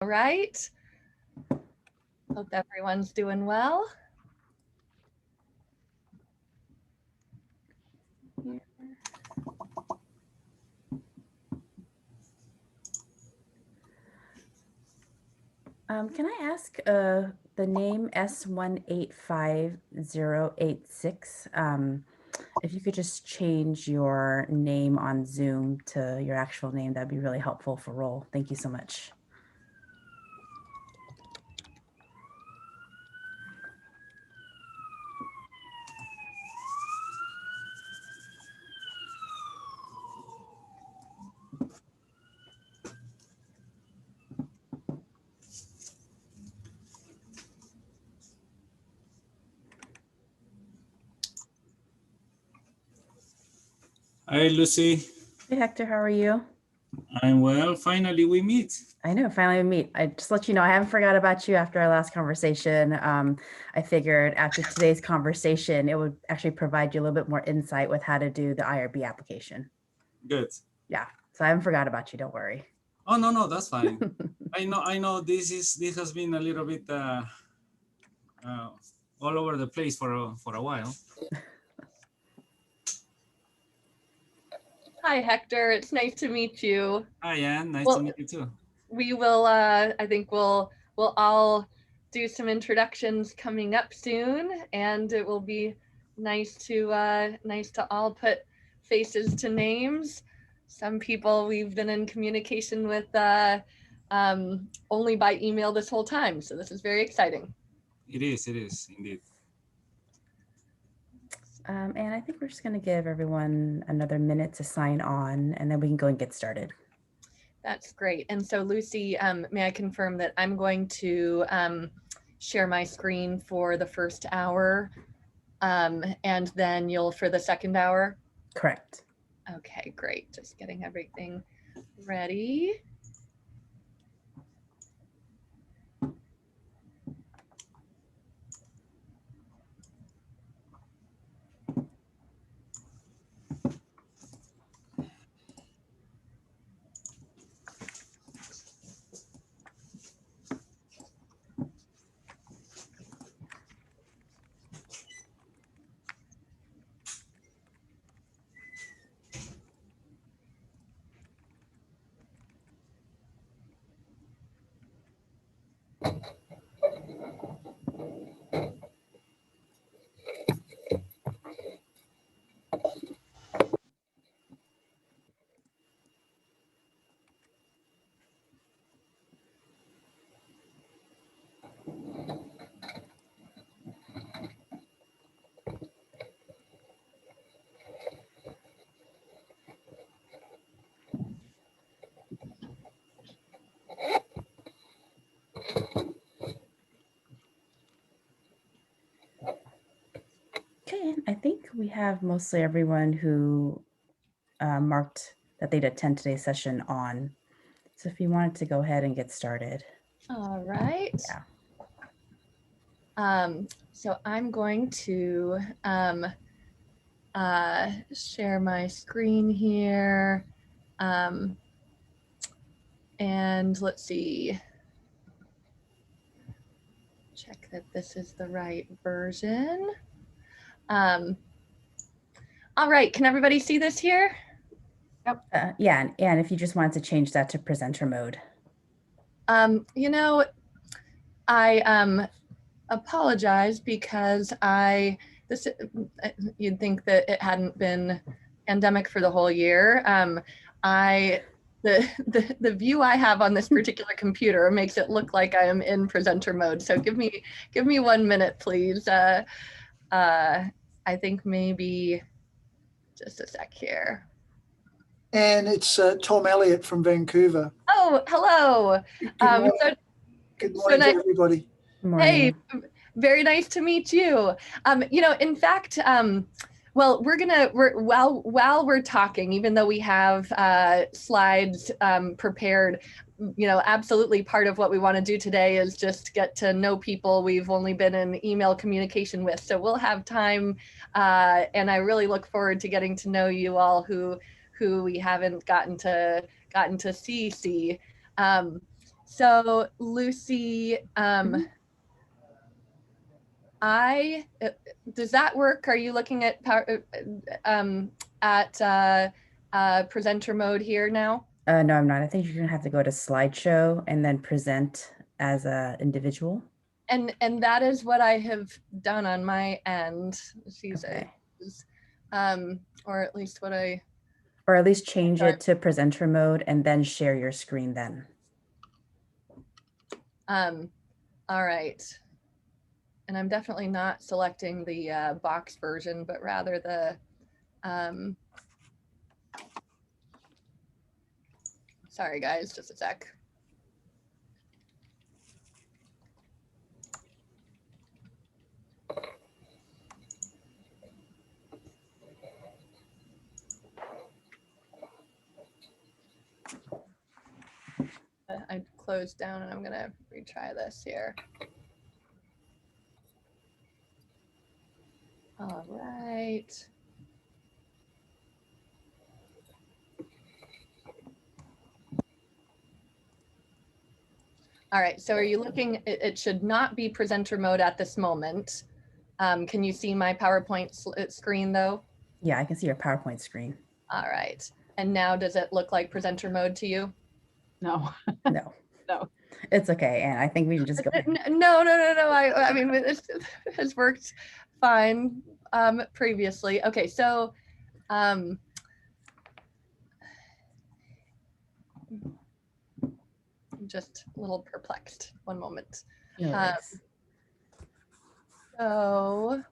All right. Hope everyone's doing well. Can I ask the name S185086? If you could just change your name on Zoom to your actual name, that'd be really helpful for roll. Thank you so much. Hi, Lucy. Hey, Hector, how are you? I'm well. Finally, we meet. I know, finally we meet. I just let you know, I haven't forgot about you after our last conversation. I figured after today's conversation, it would actually provide you a little bit more insight with how to do the IRB application. Good. Yeah, so I haven't forgot about you, don't worry. Oh, no, that's fine. I know this has been a little bit all over the place for a while. Hi, Hector. It's nice to meet you. Hi, Anne. Nice to meet you too. We will, I think we'll all do some introductions coming up soon, and it will be nice to all put faces to names. Some people we've been in communication with only by email this whole time, so this is very exciting. It is indeed. And I think we're just going to give everyone another minute to sign on, and then we can go and get started. That's great. And so Lucy, may I confirm that I'm going to share my screen for the first hour, and then you'll for the second hour? Correct. Okay, great. Just getting everything ready. Okay, I think we have mostly everyone who marked that they'd attend today's session on. So if you wanted to go ahead and get started. All right. Yeah. So I'm going to share my screen here. And let's see. Check that this is the right version. All right, can everybody see this here? Yep. Yeah, and if you just wanted to change that to presenter mode. You know, I apologize because you'd think that it hadn't been pandemic for the whole year. The view I have on this particular computer makes it look like I am in presenter mode. So give me 1 minute, please. I think maybe just a sec here. And it's Tom Elliott from Vancouver. Oh, hello. Good morning to everybody. Good morning. Hey, very nice to meet you. You know, in fact, well, while we're talking, even though we have slides prepared, you know, absolutely part of what we want to do today is just get to know people we've only been in email communication with. So we'll have time, and I really look forward to getting to know you all who we haven't gotten to see. So Lucy, does that work? Are you looking at presenter mode here now? No, I'm not. I think you're gonna have to go to slideshow and then present as a individual. And that is what I have done on my end. Okay. Or at least what I. Or at least change it to presenter mode and then share your screen then. All right. And I'm definitely not selecting the box version, but rather the, sorry guys, just a sec. I closed down and I'm gonna retry this here. All right. All right, so are you looking, it should not be presenter mode at this moment. Can you see my PowerPoint screen though? Yeah, I can see your PowerPoint screen. All right. And now does it look like presenter mode to you? No. No. No. It's okay, and I think we can just go. No. I mean, it has worked fine previously. Okay, so I'm just a little perplexed. One moment. No worries. So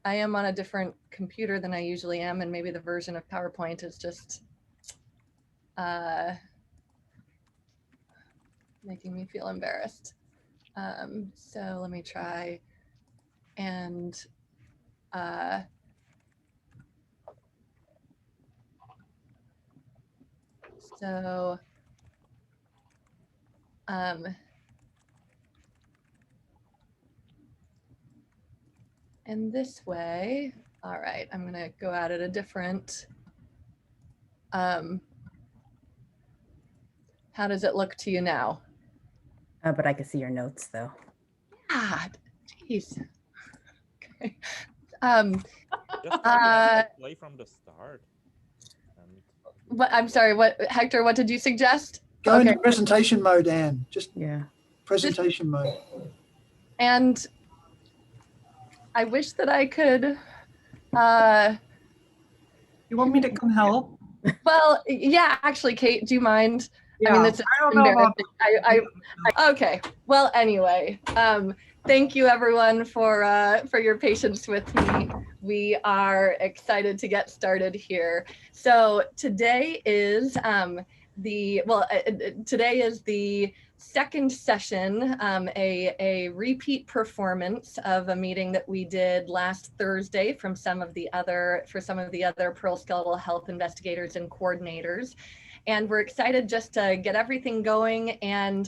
I am on a different computer than I usually am, and maybe the version of PowerPoint is just making me feel embarrassed. So let me try and so and this way, all right, I'm gonna go at it a different, how does it look to you now? But I can see your notes though. Ah, geez. Okay. Just play from the start. What, I'm sorry, what, Hector, what did you suggest? Go into presentation mode, Anne. Just Yeah. presentation mode. And I wish that I could, You want me to come help? well, yeah, actually, Kate, do you mind? Yeah, I mean, this is I don't know about okay. Well, anyway, thank you everyone for your patience with me. We are excited to get started here. So today is today is the second session, a repeat performance of a meeting that we did last Thursday for some of the other PERL Skeletal health investigators and coordinators. And we're excited just to get everything going and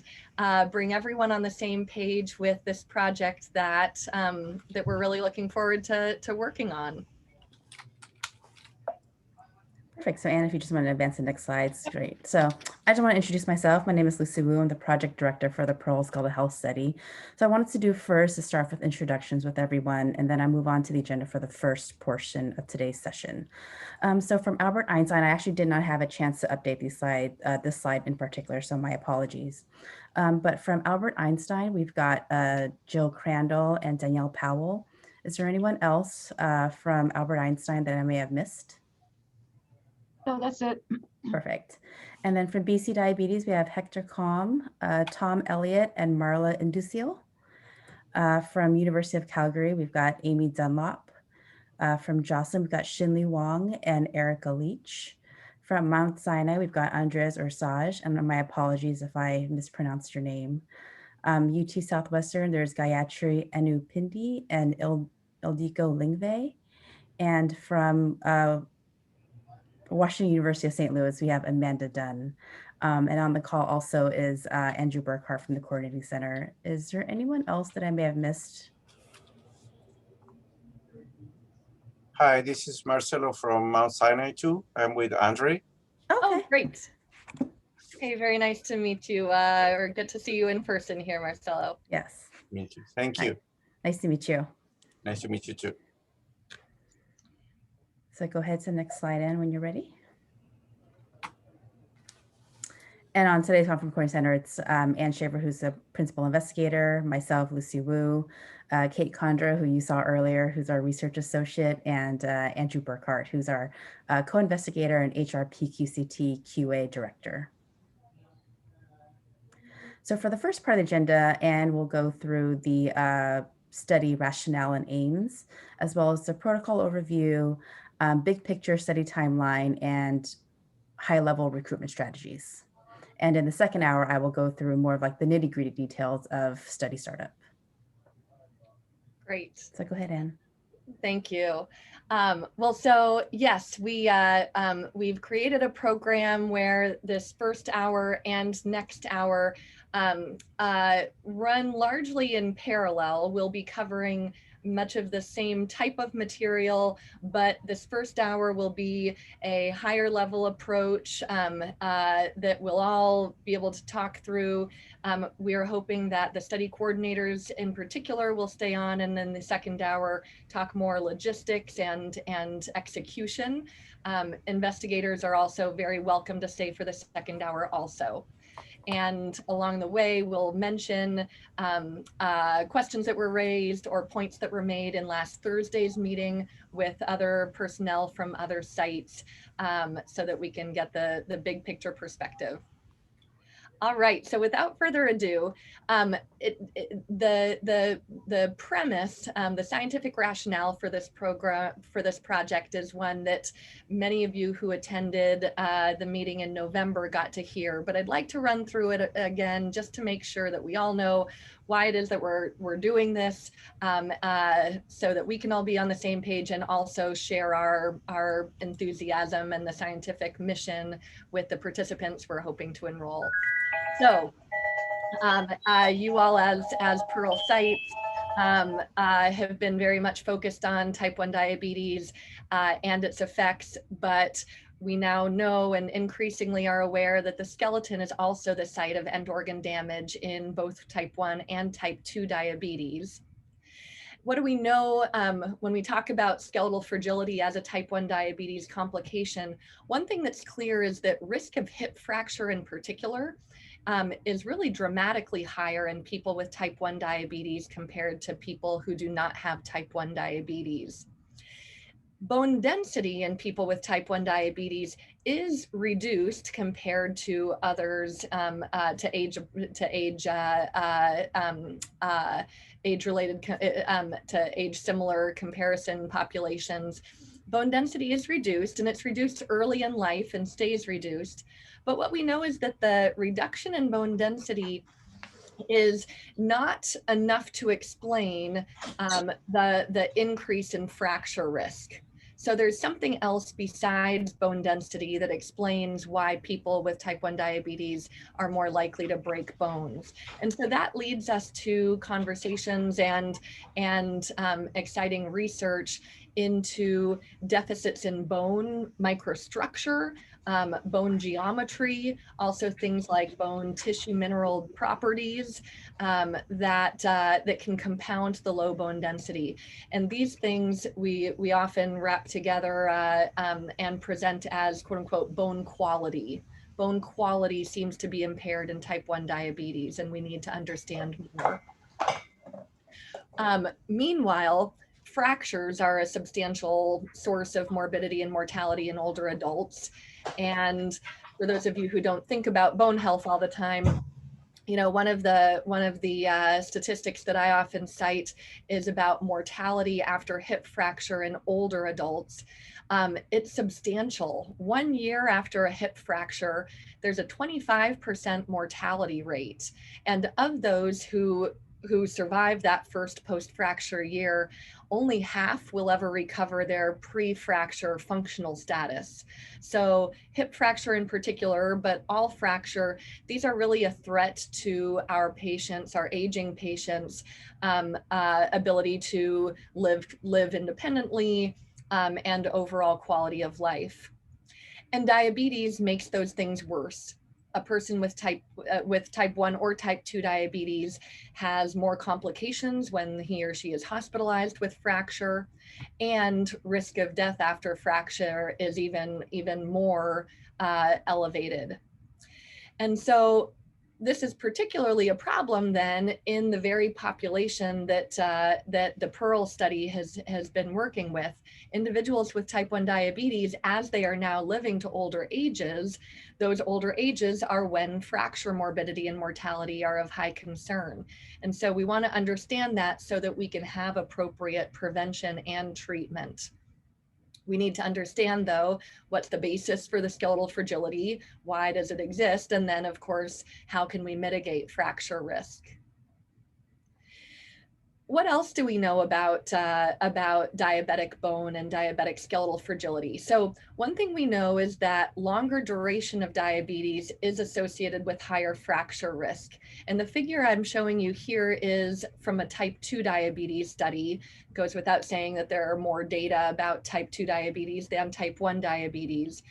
bring everyone on the same page with this project that that we're really looking forward to working on. Perfect. So Anne, if you just want to advance the next slides, great. So I just want to introduce myself. My name is Lucy Wu. I'm the project director for the PERL Skeletal Health Study. So I wanted to do first is start with introductions with everyone, and then I move on to the agenda for the first portion of today's session. So from Albert Einstein, I actually did not have a chance to update this slide in particular, so my apologies. But from Albert Einstein, we've got Jill Crandall and Danielle Powell. Is there anyone else from Albert Einstein that I may have missed? No, that's it. Perfect. And then from BC Diabetes, we have Hector Calm, Tom Elliott, and Marla Induciel. From University of Calgary, we've got Amy Dunlop. From Jocelyn, we've got Shinli Wong and Erica Leach. From Mount Sinai, we've got Andres Ursage, and my apologies if I mispronounced your name. UT Southwestern, there's Gayatri Anupindi and Ildiko Lingve. And from Washington University of St. Louis, we have Amanda Dunn. And on the call also is Andrew Burkhart from the Coordinating Center. Is there anyone else that I may have missed? Hi, this is Marcelo from Mount Sinai too. I'm with Andre. Oh, Okay. great. Okay, very nice to meet you, or get to see you in person here, Marcelo. Yes. Me too. Thank Hi. you. Nice to meet you. Nice to meet you too. So go ahead to the next slide in when you're ready. And on today's Conference Recording Center, it's Ann Shaver, who's the principal investigator, myself, Lucy Wu, Kate Condra, who you saw earlier, who's our research associate, and Andrew Burkhart, who's our co-investigator and HRpQCT QA director. So for the first part of the agenda, Ann will go through the study rationale and aims, as well as the protocol overview, big picture study timeline, and high-level recruitment strategies. And in the second hour, I will go through more of like the nitty-gritty details of study startup. Great. So go ahead, Ann. Thank you. Well, so yes, we've created a program where this first hour and next hour run largely in parallel. We'll be covering much of the same type of material, but this first hour will be a higher level approach that we'll all be able to talk through. We are hoping that the study coordinators in particular will stay on, and then the second hour talk more logistics and execution. Investigators are also very welcome to stay for the second hour also. And along the way, we'll mention questions that were raised or points that were made in last Thursday's meeting with other personnel from other sites, so that we can get the big picture perspective. All right, so without further ado, the premise, the scientific rationale for this program, for this project, is one that many of you who attended the meeting in November got to hear, but I'd like to run through it again just to make sure that we all know why it is that we're doing this, so that we can all be on the same page and also share our enthusiasm and the scientific mission with the participants we're hoping to enroll. So you all as PERL sites have been very much focused on type 1 diabetes and its effects, but we now know and increasingly are aware that the skeleton is also the site of end organ damage in both type 1 and type 2 diabetes. What do we know when we talk about skeletal fragility as a type 1 diabetes complication? One thing that's clear is that risk of hip fracture in particular is really dramatically higher in people with type 1 diabetes compared to people who do not have type 1 diabetes. Bone density in people with type 1 diabetes is reduced compared to others, to age similar comparison populations. Bone density is reduced, and it's reduced early in life and stays reduced. But what we know is that the reduction in bone density is not enough to explain the increase in fracture risk. So there's something else besides bone density that explains why people with type 1 diabetes are more likely to break bones. And so that leads us to conversations and exciting research into deficits in bone microstructure, bone geometry, also things like bone tissue mineral properties that can compound the low bone density. And these things we often wrap together and present as quote unquote bone quality. Bone quality seems to be impaired in type 1 diabetes, and we need to understand more. Meanwhile, fractures are a substantial source of morbidity and mortality in older adults. And for those of you who don't think about bone health all the time, you know, one of the statistics that I often cite is about mortality after hip fracture in older adults. It's substantial. 1 year after a hip fracture, there's a 25% mortality rate. And of those who survive that first post-fracture year, only half will ever recover their pre-fracture functional status. So hip fracture in particular, but all fracture, these are really a threat to our patients, our aging patients' ability to live independently and overall quality of life. And diabetes makes those things worse. A person with type 1 or type 2 diabetes has more complications when he or she is hospitalized with fracture, and risk of death after fracture is even more elevated. And so this is particularly a problem then in the very population that that the PERL study has been working with. Individuals with type 1 diabetes, as they are now living to older ages, those older ages are when fracture morbidity and mortality are of high concern. And so we want to understand that so that we can have appropriate prevention and treatment. We need to understand, though, what's the basis for the skeletal fragility, why does it exist, and then, of course, how can we mitigate fracture risk? What else do we know about diabetic bone and diabetic skeletal fragility? So one thing we know is that longer duration of diabetes is associated with higher fracture risk. And the figure I'm showing you here is from a type 2 diabetes study. It goes without saying that there are more data about type 2 diabetes than type 1 diabetes.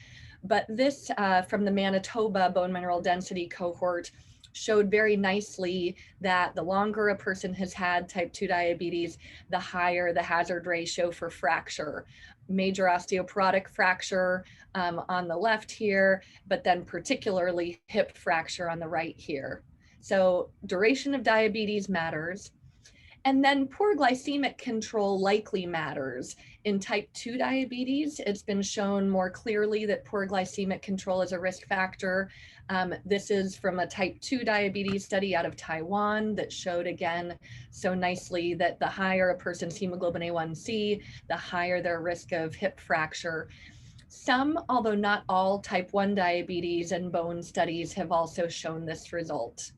But this from the Manitoba bone mineral density cohort showed very nicely that the longer a person has had type 2 diabetes, the higher the hazard ratio for fracture. Major osteoporotic fracture on the left here, but then particularly hip fracture on the right here. So duration of diabetes matters. And then poor glycemic control likely matters. In type 2 diabetes, it's been shown more clearly that poor glycemic control is a risk factor. This is from a type 2 diabetes study out of Taiwan that showed again so nicely that the higher a person's hemoglobin A1C, the higher their risk of hip fracture. Some, although not all, type 1 diabetes and bone studies have also shown this result.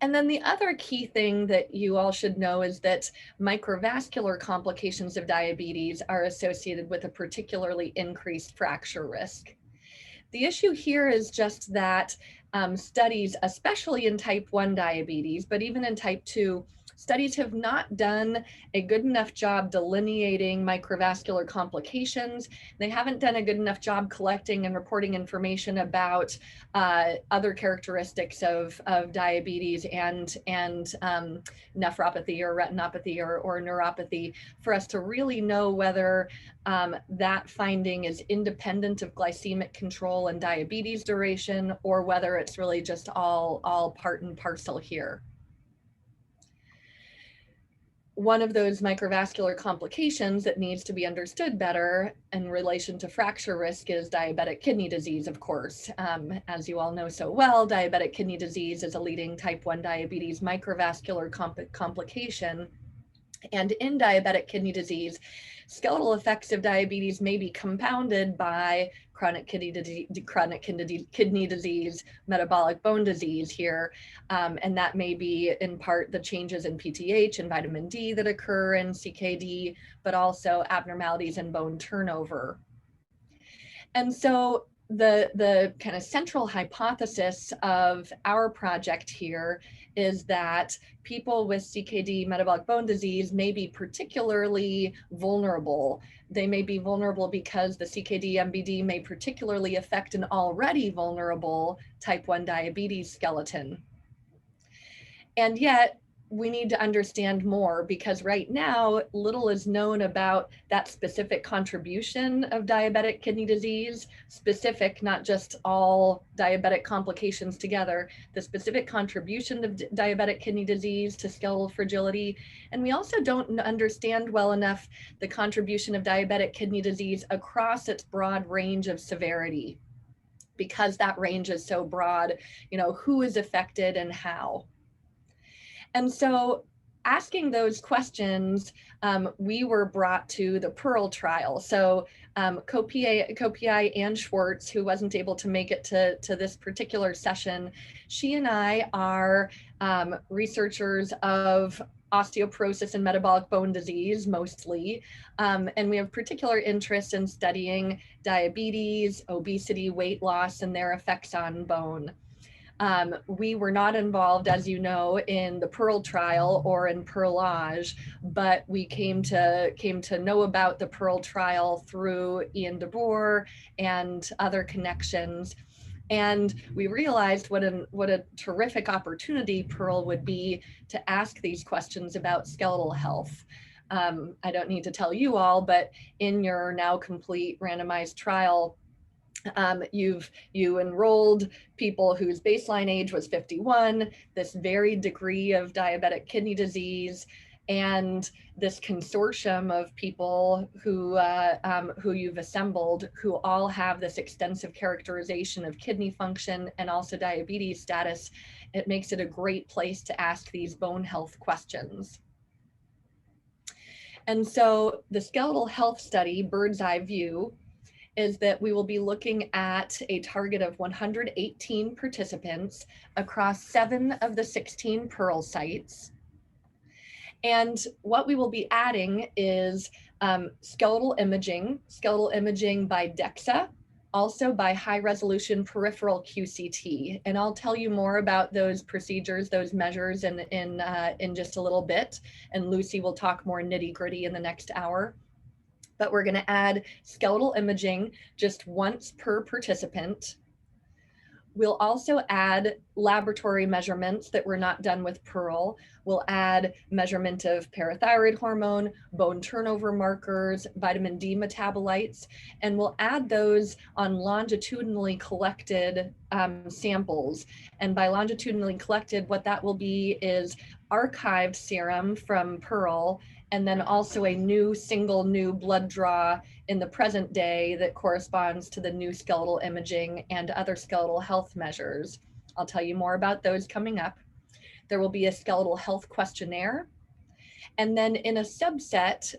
And then the other key thing that you all should know is that microvascular complications of diabetes are associated with a particularly increased fracture risk. The issue here is just that studies, especially in type 1 diabetes, but even in type 2, studies have not done a good enough job delineating microvascular complications. They haven't done a good enough job collecting and reporting information about other characteristics of diabetes and nephropathy or retinopathy or neuropathy for us to really know whether that finding is independent of glycemic control and diabetes duration, or whether it's really just all part and parcel here. One of those microvascular complications that needs to be understood better in relation to fracture risk is diabetic kidney disease, of course. As you all know so well, diabetic kidney disease is a leading type 1 diabetes microvascular complication. And in diabetic kidney disease, skeletal effects of diabetes may be compounded by chronic kidney disease, metabolic bone disease here. And that may be in part the changes in PTH and vitamin D that occur in CKD, but also abnormalities in bone turnover. And so the kind of central hypothesis of our project here is that people with CKD metabolic bone disease may be particularly vulnerable. They may be vulnerable because the CKD-MBD may particularly affect an already vulnerable type 1 diabetes skeleton. And yet, we need to understand more, because right now, little is known about that specific contribution of diabetic kidney disease, specific, not just all diabetic complications together, the specific contribution of diabetic kidney disease to skeletal fragility. And we also don't understand well enough the contribution of diabetic kidney disease across its broad range of severity. Because that range is so broad, you know, who is affected and how. And so asking those questions, we were brought to the PERL trial. So Kopiai and Schwartz, who wasn't able to make it to this particular session, she and I are researchers of osteoporosis and metabolic bone disease mostly. And we have particular interest in studying diabetes, obesity, weight loss, and their effects on bone. We were not involved, as you know, in the PERL trial or in PERLage, but we came to know about the PERL trial through Ian DeBoer and other connections. And we realized what a terrific opportunity PERL would be to ask these questions about skeletal health. I don't need to tell you all, but in your now complete randomized trial, you enrolled people whose baseline age was 51, this varied degree of diabetic kidney disease, and this consortium of people who you've assembled who all have this extensive characterization of kidney function and also diabetes status. It makes it a great place to ask these bone health questions. And so the skeletal health study, bird's eye view, is that we will be looking at a target of 118 participants across 7 of the 16 PERL sites. And what we will be adding is skeletal imaging by DXA, also by high resolution peripheral QCT. And I'll tell you more about those procedures, those measures in just a little bit. And Lucy will talk more nitty gritty in the next hour. But we're going to add skeletal imaging just once per participant. We'll also add laboratory measurements that were not done with PERL. We'll add measurement of parathyroid hormone, bone turnover markers, vitamin D metabolites, and we'll add those on longitudinally collected samples. And by longitudinally collected, what that will be is archived serum from PERL, and then also a single new blood draw in the present day that corresponds to the new skeletal imaging and other skeletal health measures. I'll tell you more about those coming up. There will be a skeletal health questionnaire. And then in a subset,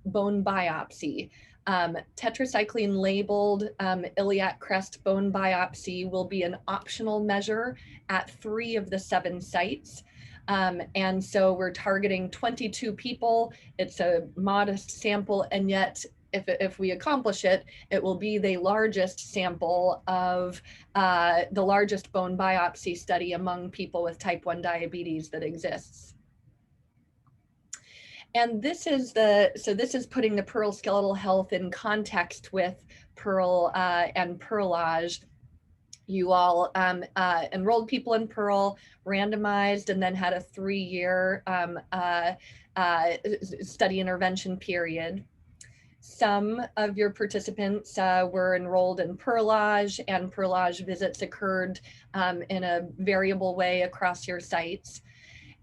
bone biopsy. Tetracycline labeled iliac crest bone biopsy will be an optional measure at 3 of the 7 sites. And so we're targeting 22 people. It's a modest sample, and yet if we accomplish it, it will be the largest sample of the largest bone biopsy study among people with type 1 diabetes that exists. And this is putting the PERL skeletal health in context with PERL and PERLage. You all enrolled people in PERL, randomized, and then had a 3-year study intervention period. Some of your participants were enrolled in PERLage, and PERLage visits occurred in a variable way across your sites.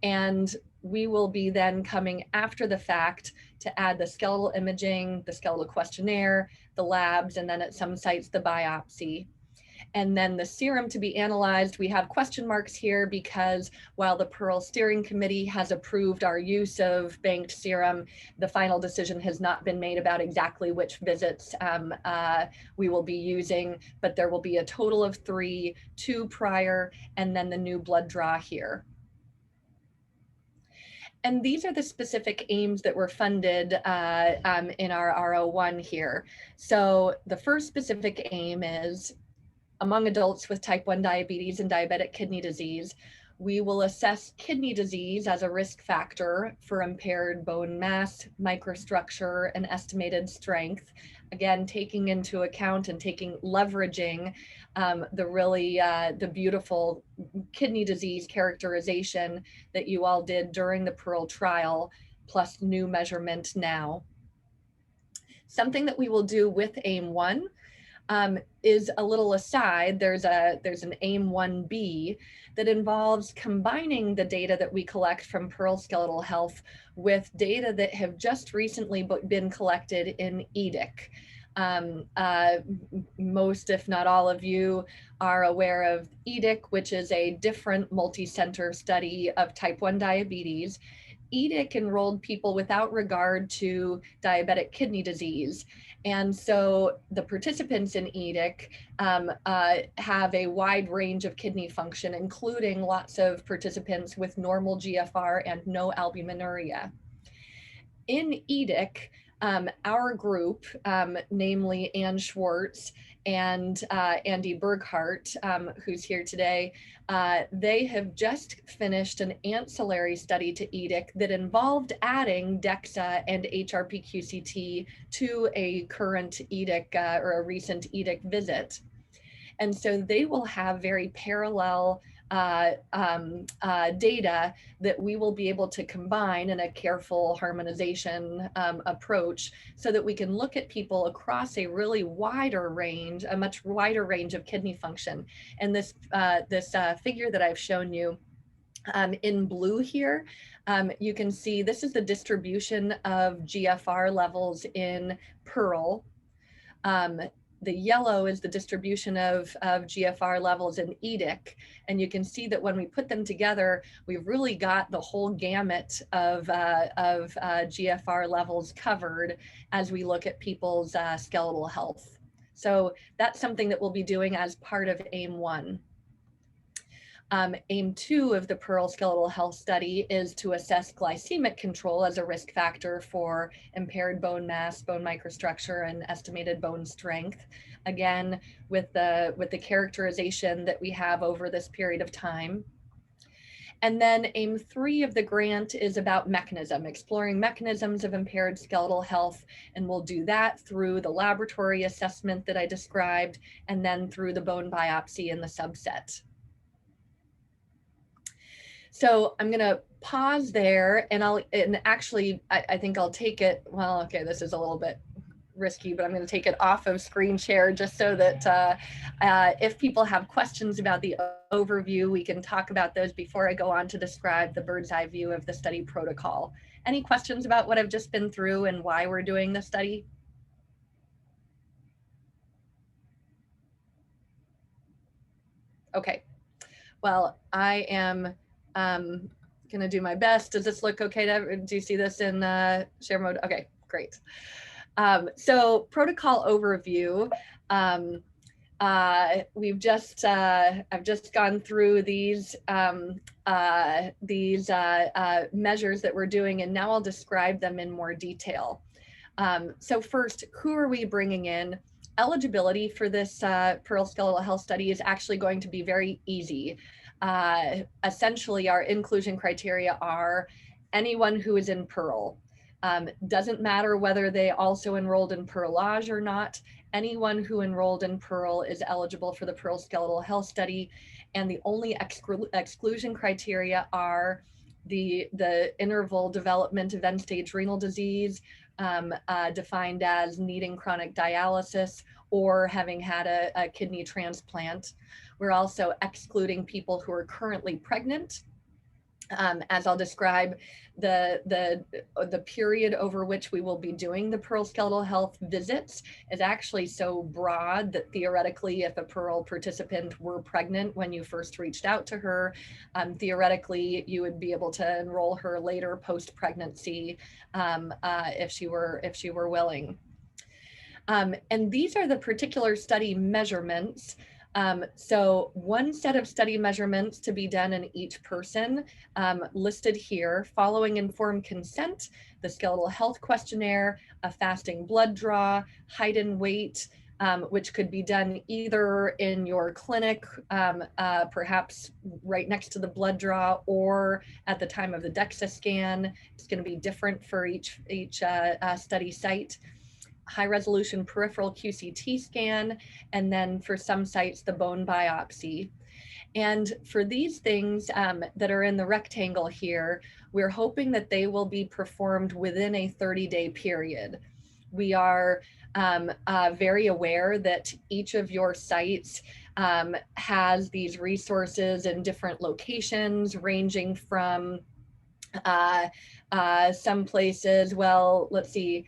And we will be then coming after the fact to add the skeletal imaging, the skeletal questionnaire, the labs, and then at some sites, the biopsy. And then the serum to be analyzed, we have question marks here because while the PERL steering committee has approved our use of banked serum, the final decision has not been made about exactly which visits we will be using, but there will be a total of 3, 2 prior, and then the new blood draw here. And these are the specific aims that were funded in our R01 here. So the first specific aim is, among adults with type 1 diabetes and diabetic kidney disease, we will assess kidney disease as a risk factor for impaired bone mass, microstructure, and estimated strength. Again, taking into account and leveraging the beautiful kidney disease characterization that you all did during the PERL trial, plus new measurement now. Something that we will do with AIM 1 is a little aside. There's an AIM 1B that involves combining the data that we collect from PERL Skeletal Health with data that have just recently been collected in EDIC. Most, if not all of you, are aware of EDIC, which is a different multi-center study of type 1 diabetes. EDIC enrolled people without regard to diabetic kidney disease. And so the participants in EDIC have a wide range of kidney function, including lots of participants with normal GFR and no albuminuria. In EDIC, our group, namely Ann Schwartz and Andy Burghardt, who's here today. They have just finished an ancillary study to EDIC that involved adding DXA and HRpQCT to a current EDIC or a recent EDIC visit. And so they will have very parallel data that we will be able to combine in a careful harmonization approach so that we can look at people across a really wider range, a much wider range of kidney function. And this, figure that I've shown you in blue here, you can see this is the distribution of GFR levels in PERL. The yellow is the distribution of GFR levels in EDIC. And you can see that when we put them together, we've really got the whole gamut of GFR levels covered as we look at people's skeletal health. So that's something that we'll be doing as part of AIM 1. AIM 2 of the PERL Skeletal Health Study is to assess glycemic control as a risk factor for impaired bone mass, bone microstructure, and estimated bone strength. Again, with the characterization that we have over this period of time. And then AIM 3 of the grant is about mechanism, exploring mechanisms of impaired skeletal health. And we'll do that through the laboratory assessment that I described, and then through the bone biopsy in the subset. So I'm going to pause there, and actually I think I'll take it. Well, okay, this is a little bit risky, but I'm going to take it off of screen share just so that if people have questions about the overview, we can talk about those before I go on to describe the bird's eye view of the study protocol. Any questions about what I've just been through and why we're doing the study? Okay, well, I am gonna do my best. Does this look okay? Do you see this in share mode? Okay, great. So protocol overview. I've just gone through these measures that we're doing, and now I'll describe them in more detail. So first, who are we bringing in? Eligibility for this PERL Skeletal Health Study is actually going to be very easy. Essentially, our inclusion criteria are anyone who is in PERL. Doesn't matter whether they also enrolled in PERLage or not. Anyone who enrolled in PERL is eligible for the PERL Skeletal Health Study, and the only exclusion criteria are the interval development of end-stage renal disease, defined as needing chronic dialysis or having had a kidney transplant. We're also excluding people who are currently pregnant. As I'll describe, the period over which we will be doing the PERL Skeletal Health visits is actually so broad that theoretically, if a PERL participant were pregnant when you first reached out to her, theoretically you would be able to enroll her later post-pregnancy if she were willing. And these are the particular study measurements. So one set of study measurements to be done in each person listed here: following informed consent, the skeletal health questionnaire, a fasting blood draw, height and weight, which could be done either in your clinic, perhaps right next to the blood draw, or at the time of the DXA scan. It's going to be different for each study site. High resolution peripheral QCT scan, and then for some sites, the bone biopsy. And for these things that are in the rectangle here, we're hoping that they will be performed within a 30-day period. We are very aware that each of your sites has these resources in different locations, ranging from some places, well, let's see,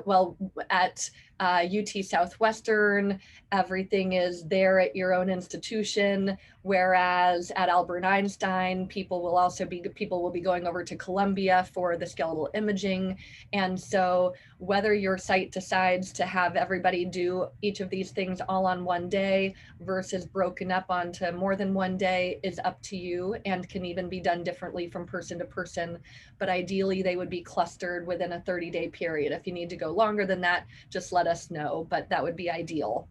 well, at UT Southwestern, everything is there at your own institution, whereas at Albert Einstein, people will be going over to Columbia for the skeletal imaging. And so whether your site decides to have everybody do each of these things all on one day versus broken up onto more than one day is up to you, and can even be done differently from person to person. But ideally, they would be clustered within a 30-day period. If you need to go longer than that, just let let us know, but that would be ideal.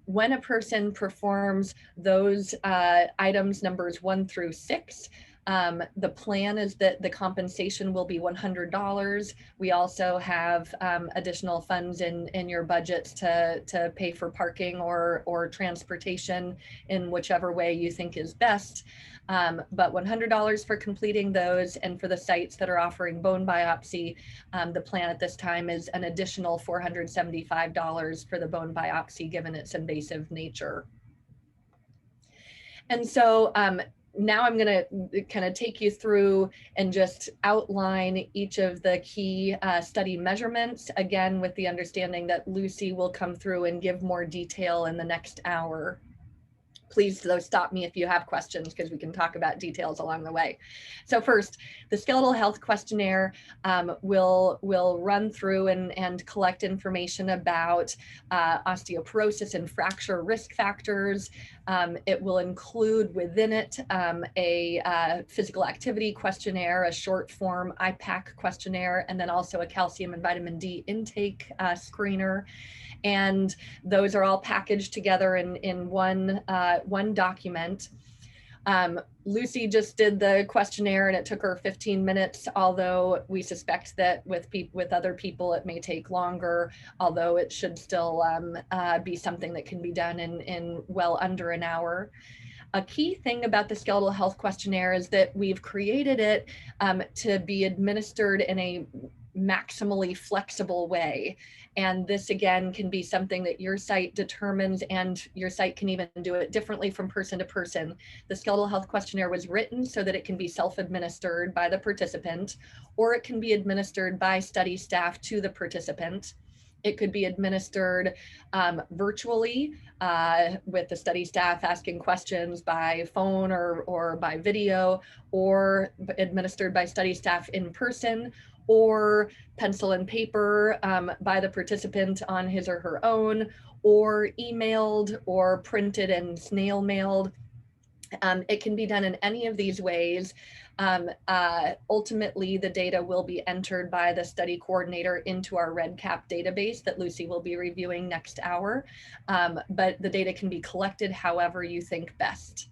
When a person performs those items numbers 1 through 6, the plan is that the compensation will be $100. We also have additional funds in your budgets to pay for parking or transportation in whichever way you think is best. But $100 for completing those, and for the sites that are offering bone biopsy, the plan at this time is an additional $475 for the bone biopsy given its invasive nature. And so now I'm going to kind of take you through and just outline each of the key study measurements, again, with the understanding that Lucy will come through and give more detail in the next hour. Please though stop me if you have questions, because we can talk about details along the way. So first, the skeletal health questionnaire will run through and collect information about osteoporosis and fracture risk factors. It will include within it a physical activity questionnaire, a short form IPAC questionnaire, and then also a calcium and vitamin D intake screener. And those are all packaged together in one document. Lucy just did the questionnaire and it took her 15 minutes, although we suspect that with other people it may take longer, although it should still be something that can be done in well under an hour. A key thing about the skeletal health questionnaire is that we've created it to be administered in a maximally flexible way. And this again can be something that your site determines, and your site can even do it differently from person to person. The skeletal health questionnaire was written so that it can be self-administered by the participant, or it can be administered by study staff to the participant. It could be administered virtually with the study staff asking questions by phone or by video, or administered by study staff in person, or pencil and paper by the participant on his or her own, or emailed or printed and snail mailed. It can be done in any of these ways. Ultimately, the data will be entered by the study coordinator into our REDCap database that Lucy will be reviewing next hour, but the data can be collected however you think best.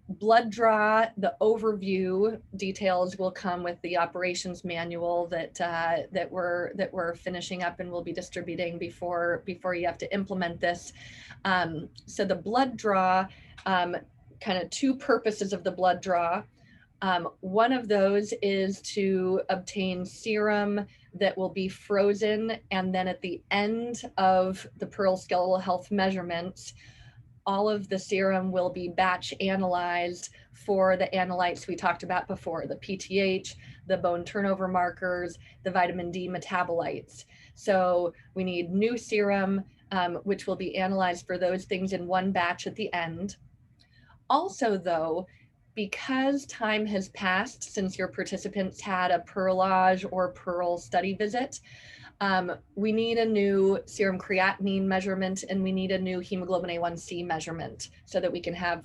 Blood draw, the overview details will come with the operations manual that we're finishing up and will be distributing before you have to implement this. So the blood draw, kind of two purposes of the blood draw. One of those is to obtain serum that will be frozen, and then at the end of the PERL skeletal health measurements, all of the serum will be batch analyzed for the analytes we talked about before, the PTH, the bone turnover markers, the vitamin D metabolites. So we need new serum, which will be analyzed for those things in one batch at the end. Also though, because time has passed since your participants had a PERLage or PERL study visit, we need a new serum creatinine measurement, and we need a new hemoglobin A1C measurement so that we can have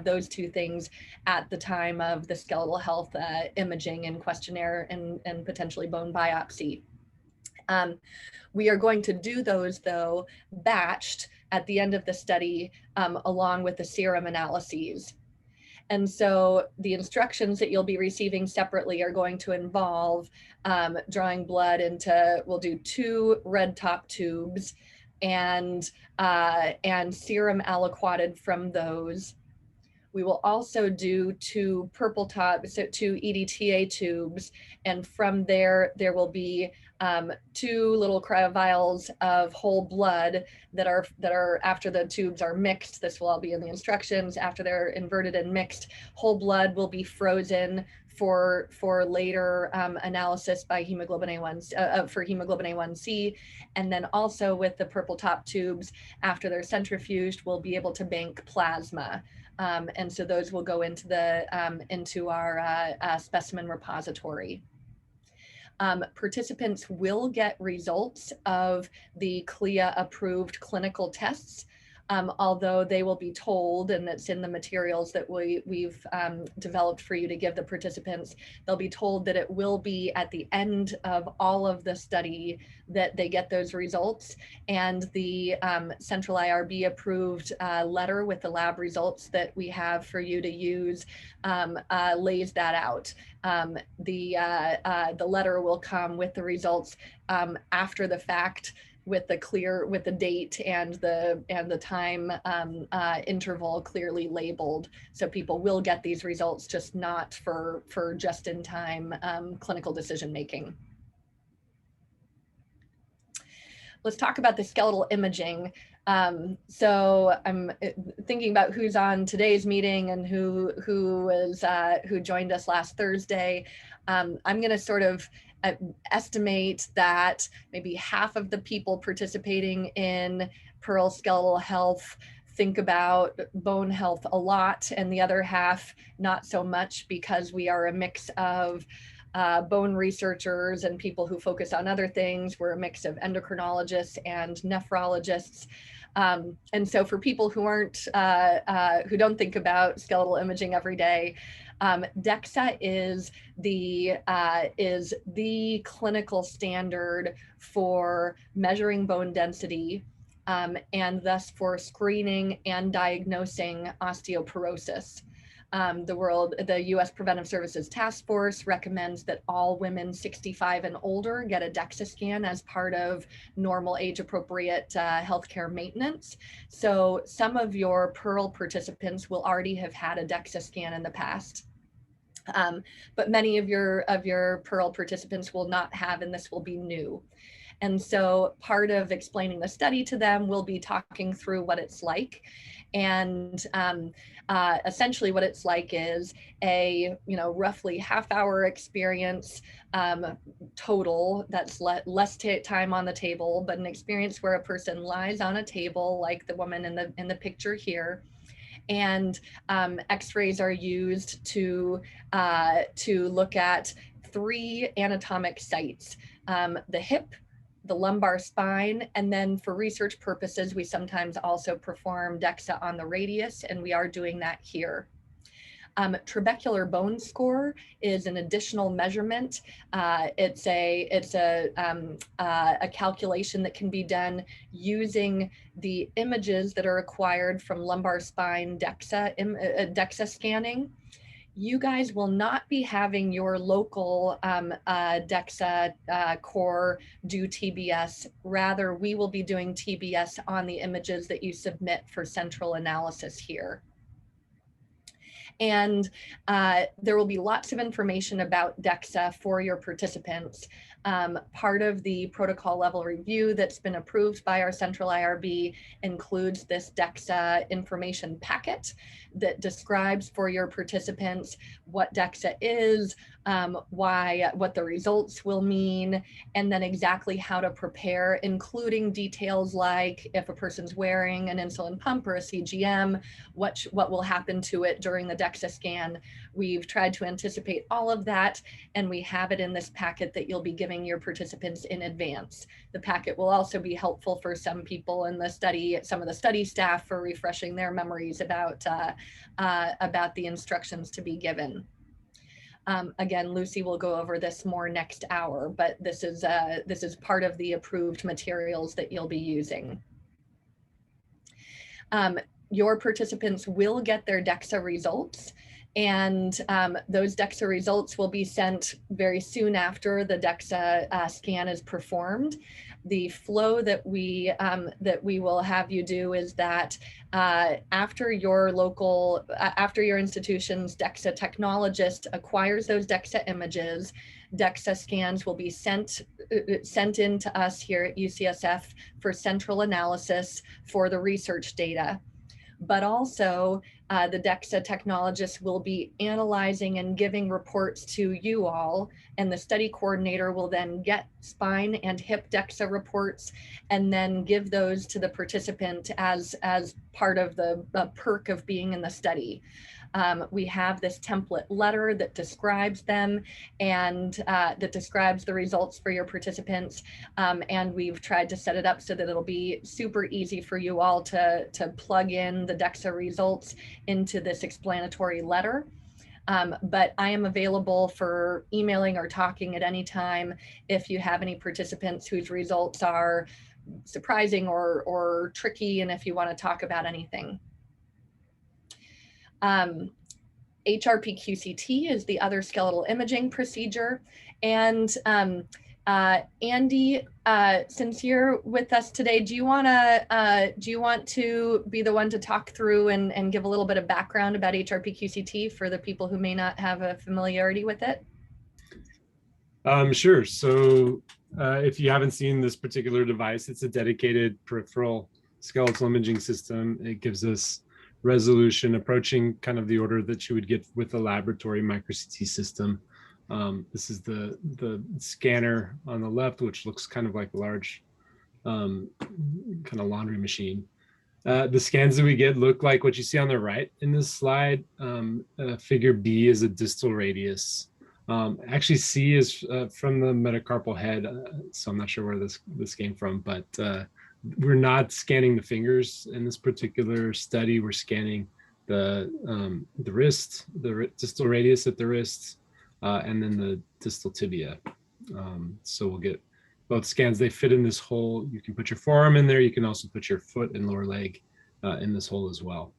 those two things at the time of the skeletal health imaging and questionnaire and potentially bone biopsy. We are going to do those though batched at the end of the study along with the serum analyses. And so the instructions that you'll be receiving separately are going to involve drawing blood into, we'll do 2 red top tubes and serum aliquoted from those. We will also do 2 purple top, so 2 EDTA tubes, and from there will be 2 little cryovials of whole blood that are after the tubes are mixed. This will all be in the instructions. After they're inverted and mixed, whole blood will be frozen for later analysis by hemoglobin A1 for hemoglobin A1C, and then also with the purple top tubes, after they're centrifuged, we'll be able to bank plasma. And so those will go into our specimen repository. Participants will get results of the CLIA approved clinical tests although they will be told, and it's in the materials that we've developed for you to give the participants, they'll be told that it will be at the end of all of the study that they get those results, and the central IRB approved letter with the lab results that we have for you to use lays that out. The letter will come with the results after the fact, with the date and the time interval clearly labeled, so people will get these results, just not for just in time clinical decision making. Let's talk about the skeletal imaging. So I'm thinking about who's on today's meeting and who joined us last Thursday. I'm going to sort of estimate that maybe half of the people participating in PERL Skeletal Health think about bone health a lot, and the other half not so much, because we are a mix of bone researchers and people who focus on other things. We're a mix of endocrinologists and nephrologists. And so for people who who don't think about skeletal imaging every day, DXA is the clinical standard for measuring bone density, and thus for screening and diagnosing osteoporosis. The U.S. Preventive Services Task Force recommends that all women 65 and older get a DXA scan as part of normal age-appropriate healthcare maintenance. So some of your PERL participants will already have had a DXA scan in the past. But many of your PERL participants will not have, and this will be new. And so part of explaining the study to them will be talking through what it's like. And essentially what it's like is a roughly half-hour experience total. That's less time on the table, but an experience where a person lies on a table like the woman in the picture here, and x-rays are used to look at 3 anatomic sites: the hip, the lumbar spine, and then for research purposes, we sometimes also perform DXA on the radius, and we are doing that here. Trabecular bone score is an additional measurement. It's a calculation that can be done using the images that are acquired from lumbar spine DXA scanning. You guys will not be having your local DXA core do TBS. Rather, we will be doing TBS on the images that you submit for central analysis here. And there will be lots of information about DXA for your participants. Part of the protocol level review that's been approved by our central IRB includes this DXA information packet that describes for your participants what DXA is, what the results will mean, and then exactly how to prepare, including details like if a person's wearing an insulin pump or a CGM, what will happen to it during the DXA scan. We've tried to anticipate all of that, and we have it in this packet that you'll be giving your participants in advance. The packet will also be helpful for some people in the study, some of the study staff, for refreshing their memories about the instructions to be given. Again, Lucy will go over this more next hour, but this is part of the approved materials that you'll be using. Your participants will get their DXA results, and those DXA results will be sent very soon after the DXA scan is performed. The flow that we will have you do is that after your institution's DXA technologist acquires those DXA images, DXA scans will be sent in to us here at UCSF for central analysis for the research data. But also The DXA technologist will be analyzing and giving reports to you all, and the study coordinator will then get spine and hip DXA reports and then give those to the participant as part of the perk of being in the study. We have this template letter that describes them and that describes the results for your participants. And we've tried to set it up so that it'll be super easy for you all to plug in the DXA results into this explanatory letter. But I am available for emailing or talking at any time if you have any participants whose results are surprising or tricky, and if you want to talk about anything. HRpQCT is the other skeletal imaging procedure. And Andy, since you're with us today, do you want to be the one to talk through and give a little bit of background about HRpQCT for the people who may not have a familiarity with it? Sure. So if you haven't seen this particular device, it's a dedicated peripheral skeletal imaging system. It gives us resolution approaching kind of the order that you would get with a laboratory micro-CT system. This is the scanner on the left, which looks kind of like a large kind of laundry machine. The scans that we get look like what you see on the right in this slide. Figure B is a distal radius. Actually, C is from the metacarpal head, so I'm not sure where this came from, but we're not scanning the fingers in this particular study. We're scanning the wrist, the distal radius at the wrist, and then the distal tibia. So we'll get both scans. They fit in this hole. You can put your forearm in there. You can also put your foot and lower leg in this hole as well.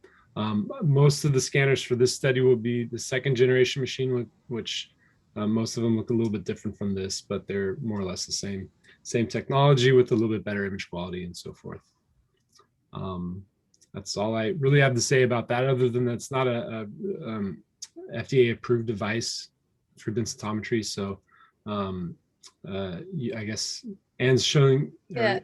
Most of the scanners for this study will be the second generation machine, which most of them look a little bit different from this, but they're more or less the same technology with a little bit better image quality and so forth. That's all I really have to say about that, other than that's not a FDA approved device for densitometry. So I guess Anne's showing,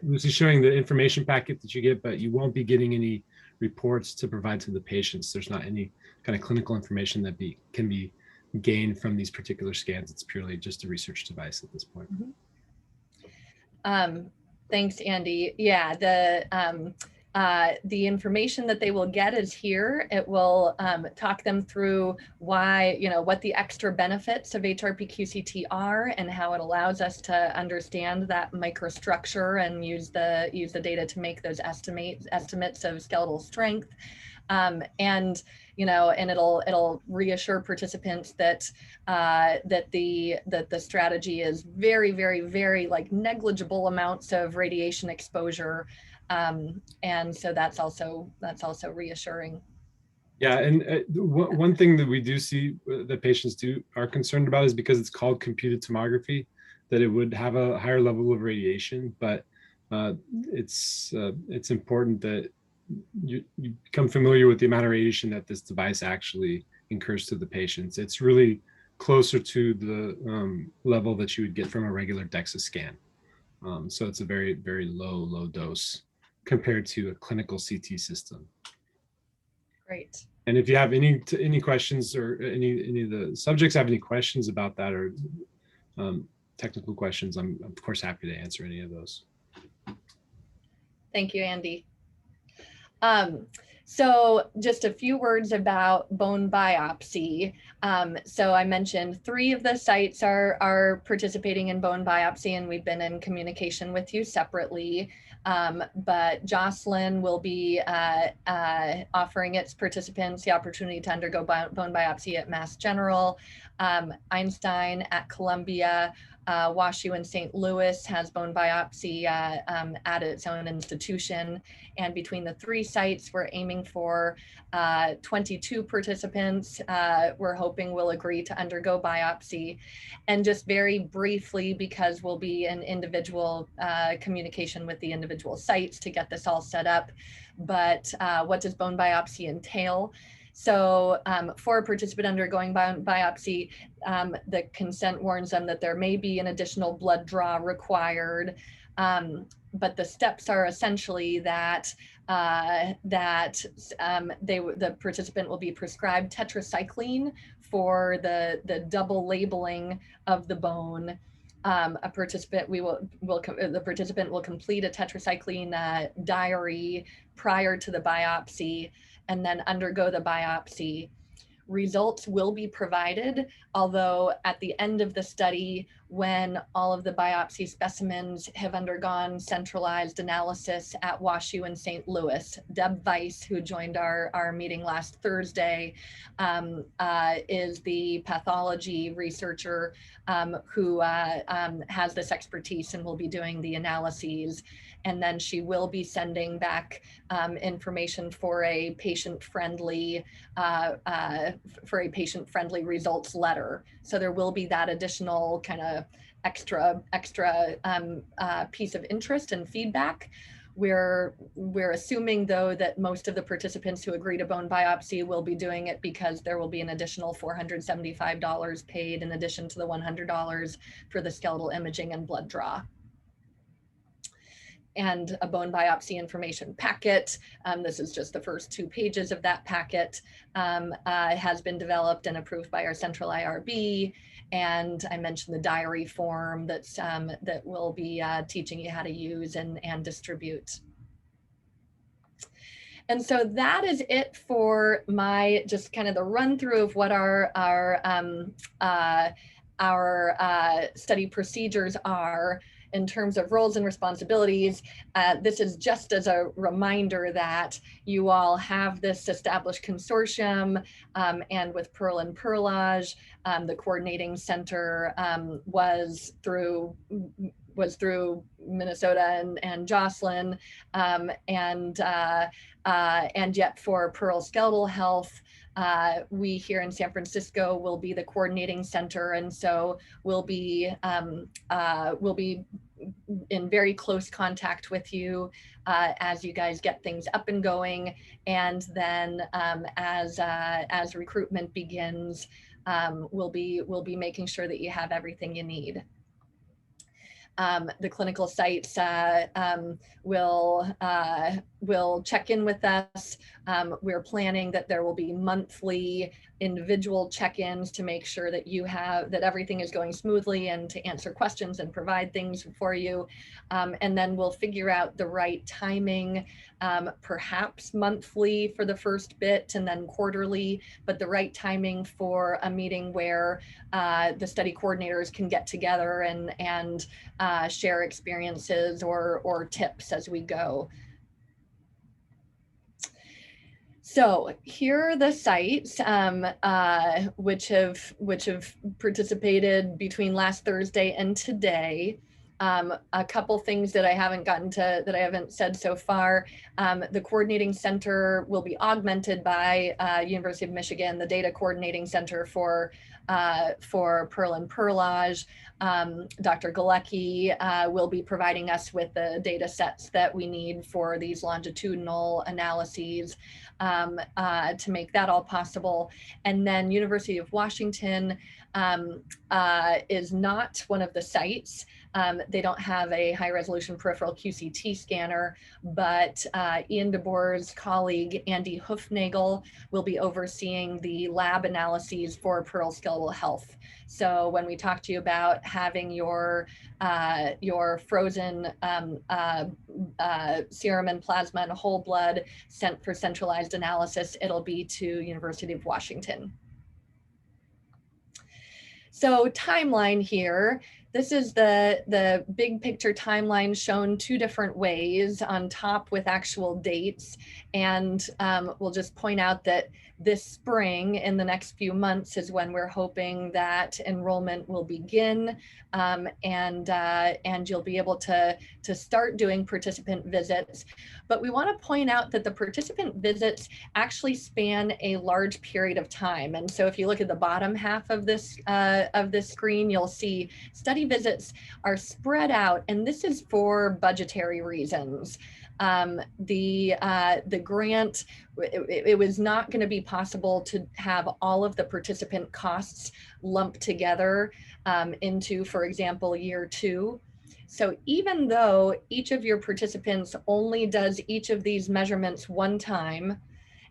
Lucy's showing the information packet that you get, but you won't be getting any reports to provide to the patients. There's not any kind of clinical information that can be gained from these particular scans. It's purely just a research device at this point. Mm-hmm. Thanks, Andy. Yeah, the information that they will get is here. It will talk them through why, what the extra benefits of HRpQCT are and how it allows us to understand that microstructure and use the data to make those estimates of skeletal strength. And it'll reassure participants that the strategy is very, very, very like negligible amounts of radiation exposure. And so that's also reassuring. Yeah, and one thing that we do see that patients are concerned about is because it's called computed tomography, that it would have a higher level of radiation, but it's important that you become familiar with the amount of radiation that this device actually incurs to the patients. It's really closer to the level that you would get from a regular DXA scan. So it's a very, very low dose compared to a clinical CT system. Great. And if you have any questions, or any of the subjects have any questions about that, or technical questions, I'm of course happy to answer any of those. Thank you, Andy. So just a few words about bone biopsy. So I mentioned 3 of the sites are participating in bone biopsy, and we've been in communication with you separately. But Jocelyn will be offering its participants the opportunity to undergo bone biopsy at Mass General. Einstein at Columbia, WashU in St. Louis has bone biopsy at its own institution. And between the 3 sites, we're aiming for 22 participants. We're hoping will agree to undergo biopsy. And just very briefly, because we'll be in individual communication with the individual sites to get this all set up, but what does bone biopsy entail? So for a participant undergoing biopsy, the consent warns them that there may be an additional blood draw required. But the steps are essentially that the participant will be prescribed tetracycline for the double labeling of the bone. The participant will complete a tetracycline diary prior to the biopsy and then undergo the biopsy. Results will be provided, although at the end of the study, when all of the biopsy specimens have undergone centralized analysis at WashU in St. Louis, Deb Weiss, who joined our meeting last Thursday, is the pathology researcher who has this expertise and will be doing the analyses. And then she will be sending back information for a patient-friendly results letter. So there will be that additional kind of extra piece of interest and feedback. We're assuming though that most of the participants who agree to bone biopsy will be doing it because there will be an additional $475 paid in addition to the $100 for the skeletal imaging and blood draw. And a bone biopsy information packet. This is just the first 2 pages of that packet, has been developed and approved by our central IRB. And I mentioned the diary form that we'll be teaching you how to use and distribute. And so that is it for my just kind of the run through of what our study procedures are in terms of roles and responsibilities. This is just as a reminder that you all have this established consortium, and with PERL and PERLage, the coordinating center was through Minnesota and Jocelyn, and yet for PERL Skeletal Health, we here in San Francisco will be the coordinating center, and so we'll be in very close contact with you as you guys get things up and going, and then as recruitment begins, we'll be making sure that you have everything you need. The clinical sites will check in with us. We're planning that there will be monthly individual check-ins to make sure that that everything is going smoothly and to answer questions and provide things for you. And then we'll figure out the right timing, perhaps monthly for the first bit and then quarterly, but the right timing for a meeting where the study coordinators can get together and share experiences or tips as we go. So here are the sites which have participated between last Thursday and today. A couple things that I haven't said so far. The coordinating center will be augmented by University of Michigan, the data coordinating center for PERL and PERLage. Dr. Galecki will be providing us with the data sets that we need for these longitudinal analyses to make that all possible. And then University of Washington is not one of the sites. They don't have a high resolution peripheral QCT scanner, but Ian DeBoer's colleague, Andy Hoofnagel, will be overseeing the lab analyses for PERL Skeletal Health. So when we talk to you about having your frozen serum and plasma and whole blood sent for centralized analysis, it'll be to University of Washington. So timeline here. This is the big picture timeline shown 2 different ways on top with actual dates. And we'll just point out that this spring, in the next few months, is when we're hoping that enrollment will begin, and you'll be able to start doing participant visits. But we want to point out that the participant visits actually span a large period of time. And so if you look at the bottom half of this screen, you'll see study visits are spread out, and this is for budgetary reasons. The grant, it was not going to be possible to have all of the participant costs lumped together into, for example, year 2. So even though each of your participants only does each of these measurements one time,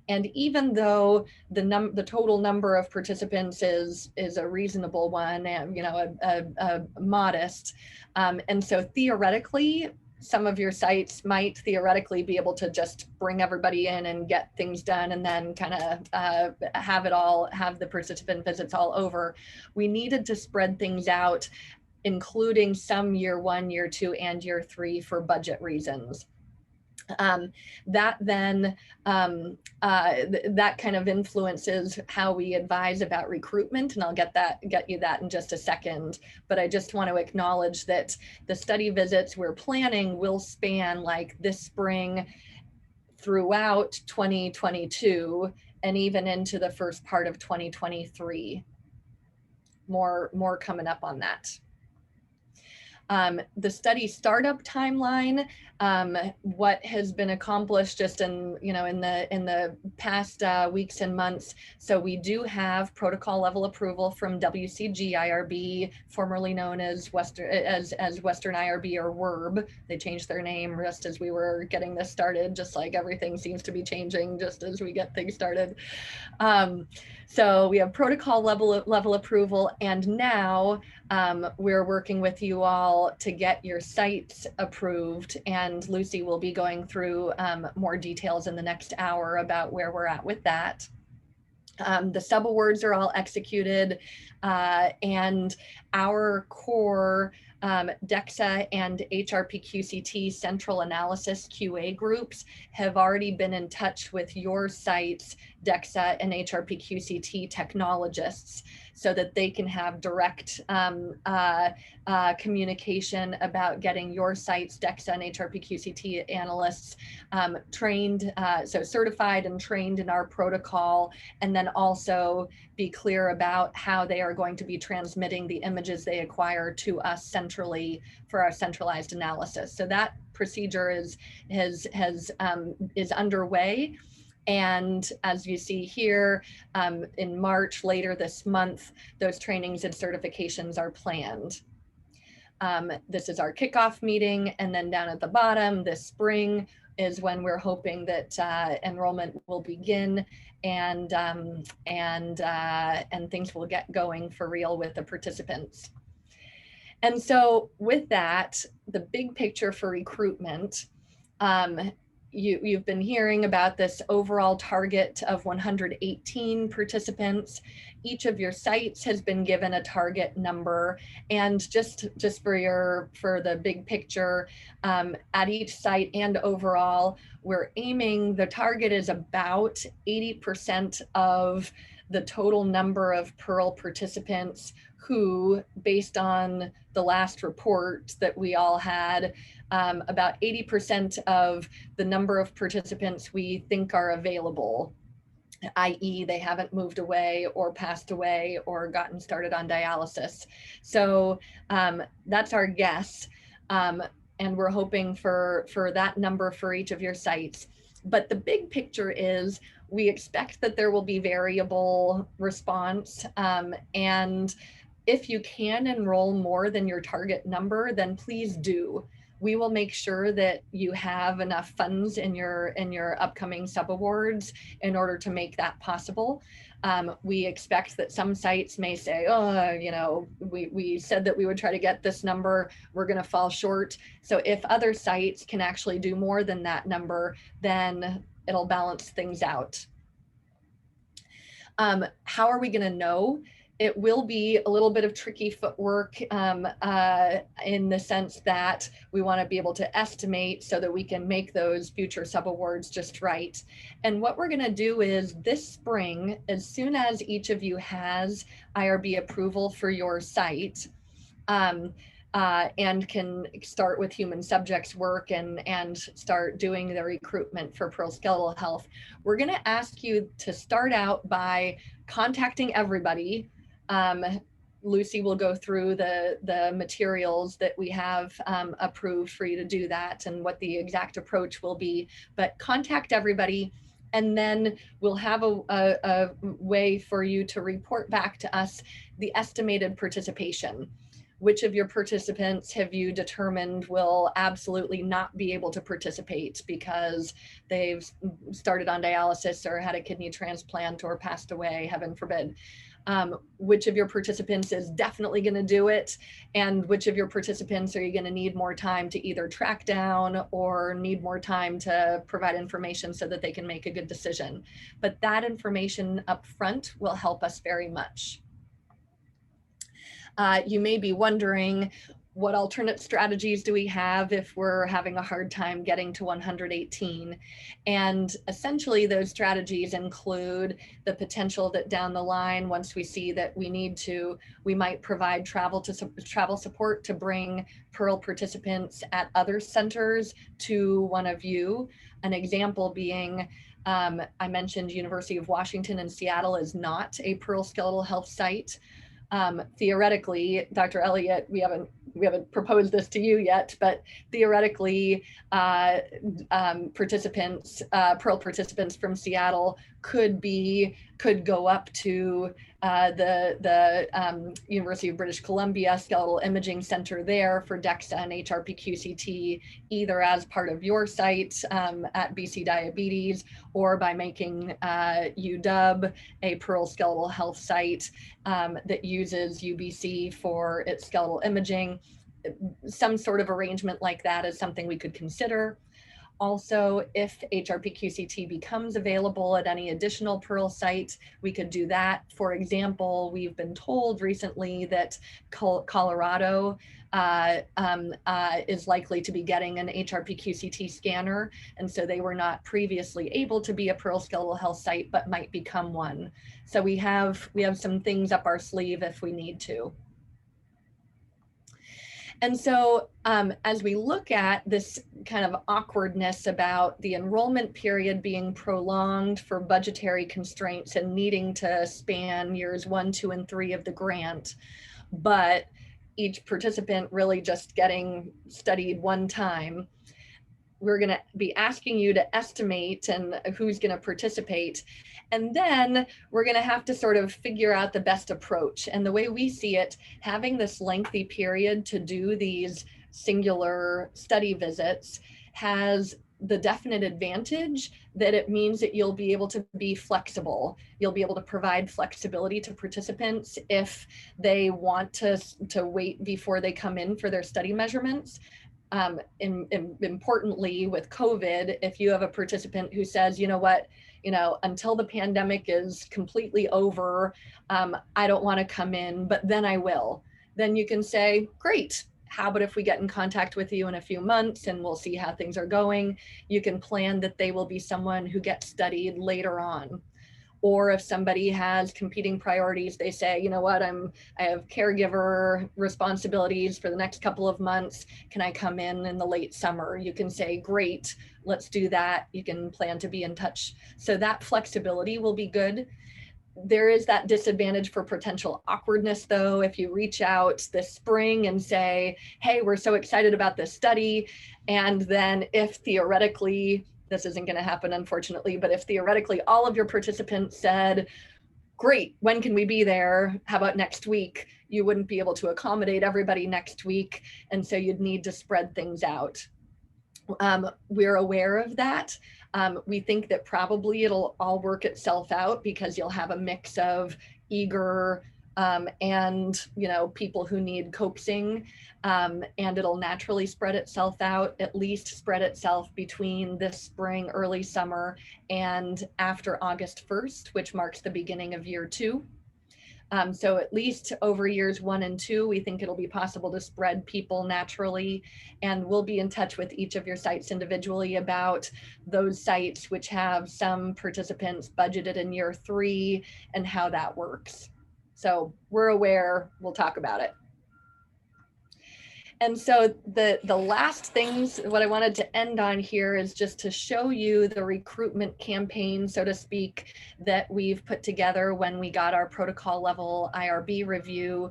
and even though the total number of participants is a reasonable one, and a modest, and so theoretically, some of your sites might theoretically be able to just bring everybody in and get things done, and then kind of have the participant visits all over. We needed to spread things out, including some year 1, year 2, and year 3 for budget reasons. That then that kind of influences how we advise about recruitment, and I'll get you that in just a second. But I just want to acknowledge that the study visits we're planning will span like this spring throughout 2022 and even into the first part of 2023. More coming up on that. The study startup timeline, what has been accomplished just in the past weeks and months. So we do have protocol level approval from WCG IRB, formerly known as Western IRB or WERB. They changed their name just as we were getting this started, just like everything seems to be changing just as we get things started. So we have protocol level approval, and now we're working with you all to get your sites approved, and Lucy will be going through more details in the next hour about where we're at with that. The subawards are all executed, and our core DXA and HRpQCT central analysis QA groups have already been in touch with your site's DXA and HRpQCT technologists so that they can have direct communication about getting your site's DXA and HRpQCT analysts trained, so certified and trained in our protocol, and then also be clear about how they are going to be transmitting the images they acquire to us centrally for our centralized analysis. So that procedure is underway. And as you see here, in March, later this month, those trainings and certifications are planned. This is our kickoff meeting, and then down at the bottom this spring is when we're hoping that enrollment will begin, and things will get going for real with the participants. And so with that, the big picture for recruitment, you've been hearing about this overall target of 118 participants. Each of your sites has been given a target number, and just for the big picture, at each site and overall, we're aiming, the target is about 80% of the total number of PERL participants who, based on the last report that we all had, about 80% of the number of participants we think are available, i.e. they haven't moved away or passed away or gotten started on dialysis. So that's our guess. And we're hoping for that number for each of your sites. But the big picture is we expect that there will be variable response, and if you can enroll more than your target number, then please do. We will make sure that you have enough funds in your upcoming subawards in order to make that possible. We expect that some sites may say, oh, we said that we would try to get this number, we're going to fall short. So if other sites can actually do more than that number, then it'll balance things out. How are we going to know? It will be a little bit of tricky footwork in the sense that we want to be able to estimate so that we can make those future subawards just right. And what we're going to do is this spring, as soon as each of you has IRB approval for your site, and can start with human subjects work and start doing the recruitment for PERL Skeletal Health, we're going to ask you to start out by contacting everybody. Lucy will go through the materials that we have approved for you to do that and what the exact approach will be, but contact everybody, and then we'll have a way for you to report back to us the estimated participation. which of your participants have you determined will absolutely not be able to participate because they've started on dialysis or had a kidney transplant or passed away, heaven forbid. Which of your participants is definitely going to do it, and which of your participants are you going to need more time to either track down or need more time to provide information so that they can make a good decision. But that information up front will help us very much. You may be wondering, what alternate strategies do we have if we're having a hard time getting to 118? And essentially those strategies include the potential that down the line, once we see that we need to, we might provide travel support to bring PERL participants at other centers to one of you. An example being, I mentioned University of Washington in Seattle is not a PERL skeletal health site. Theoretically, Dr. Elliott, we haven't proposed this to you yet, but theoretically, participants, PERL participants from Seattle could go up to the University of British Columbia Skeletal Imaging Center there for DXA and HRpQCT, either as part of your site at BC Diabetes, or by making UW a PERL skeletal health site that uses UBC for its skeletal imaging. Some sort of arrangement like that is something we could consider. Also, if HRpQCT becomes available at any additional PERL site, we could do that. For example, we've been told recently that Colorado is likely to be getting an HRpQCT scanner, and so they were not previously able to be a PERL skeletal health site, but might become one. So we have some things up our sleeve if we need to. And so as we look at this kind of awkwardness about the enrollment period being prolonged for budgetary constraints and needing to span years 1, 2, and 3 of the grant, but each participant really just getting studied one time, we're going to be asking you to estimate and who's going to participate. And then we're going to have to sort of figure out the best approach. And the way we see it, having this lengthy period to do these singular study visits has the definite advantage that it means that you'll be able to be flexible. You'll be able to provide flexibility to participants if they want to wait before they come in for their study measurements. Importantly, with COVID, if you have a participant who says, you know what, until the pandemic is completely over, I don't want to come in, but then I will. Then you can say, great, how about if we get in contact with you in a few months and we'll see how things are going. You can plan that they will be someone who gets studied later on. Or if somebody has competing priorities, they say, you know what, I have caregiver responsibilities for the next couple of months. Can I come in the late summer? You can say, great, let's do that. You can plan to be in touch. So that flexibility will be good. There is that disadvantage for potential awkwardness, though, if you reach out this spring and say, hey, we're so excited about this study. And then if theoretically, this isn't going to happen, unfortunately, but if theoretically all of your participants said, great, when can we be there? How about next week? You wouldn't be able to accommodate everybody next week. And so you'd need to spread things out. We're aware of that. We think that probably it'll all work itself out because you'll have a mix of eager and people who need coaxing, and it'll naturally spread itself out, at least spread itself between this spring, early summer, and after August 1st, which marks the beginning of year 2. So at least over years 1 and 2, we think it'll be possible to spread people naturally, and we'll be in touch with each of your sites individually about those sites which have some participants budgeted in year 3 and how that works. So we're aware, we'll talk about it. And so the last things, what I wanted to end on here is just to show you the recruitment campaign, so to speak, that we've put together when we got our protocol level IRB review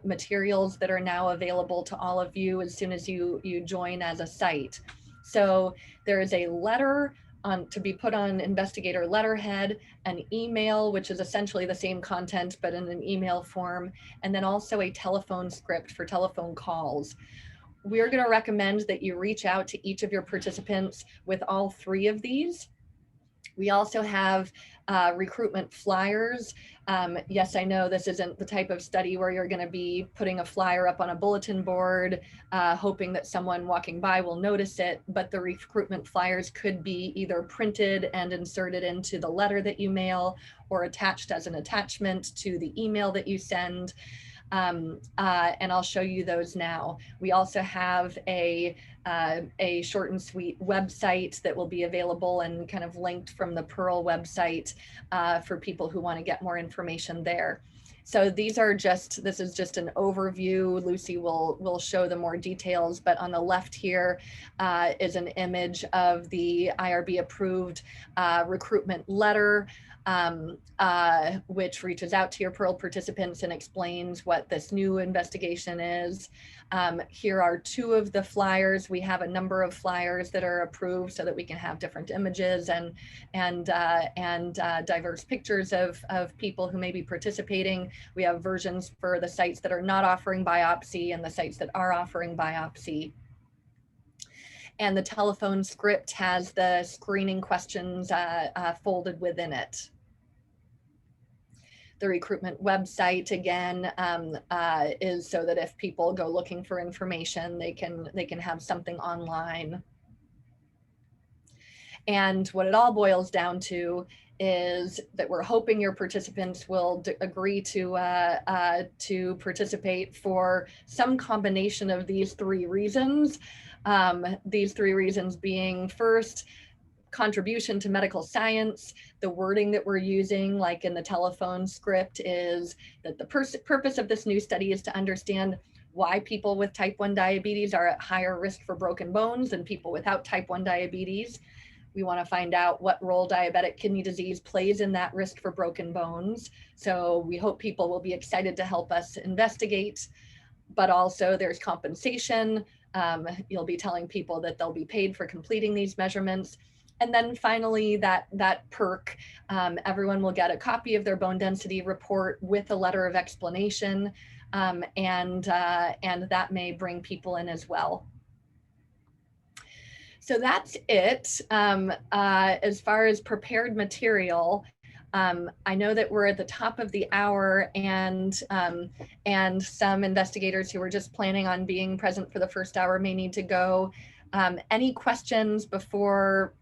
materials that are now available to all of you as soon as you join as a site. So there is a letter to be put on investigator letterhead, an email, which is essentially the same content, but in an email form, and then also a telephone script for telephone calls. We're going to recommend that you reach out to each of your participants with all 3 of these. We also have recruitment flyers. Yes, I know this isn't the type of study where you're going to be putting a flyer up on a bulletin board, hoping that someone walking by will notice it, but the recruitment flyers could be either printed and inserted into the letter that you mail or attached as an attachment to the email that you send. And I'll show you those now. We also have a short and sweet website that will be available and kind of linked from the PERL website for people who want to get more information there. So these are this is just an overview. Lucy will show the more details, but on the left here is an image of the IRB approved recruitment letter, which reaches out to your PERL participants and explains what this new investigation is. Here are 2 of the flyers. We have a number of flyers that are approved so that we can have different images and diverse pictures of people who may be participating. We have versions for the sites that are not offering biopsy and the sites that are offering biopsy. And the telephone script has the screening questions folded within it. The recruitment website, again, is so that if people go looking for information, they can have something online. And what it all boils down to is that we're hoping your participants will agree to participate for some combination of these 3 reasons. These 3 reasons being, first, contribution to medical science. The wording that we're using, like in the telephone script, is that the purpose of this new study is to understand why people with type 1 diabetes are at higher risk for broken bones than people without type 1 diabetes. We want to find out what role diabetic kidney disease plays in that risk for broken bones. So we hope people will be excited to help us investigate, but also there's compensation. You'll be telling people that they'll be paid for completing these measurements. And then finally, that perk, everyone will get a copy of their bone density report with a letter of explanation, and that may bring people in as well. So that's it. As far as prepared material, I know that we're at the top of the hour, and some investigators who were just planning on being present for the first hour may need to go. Any questions before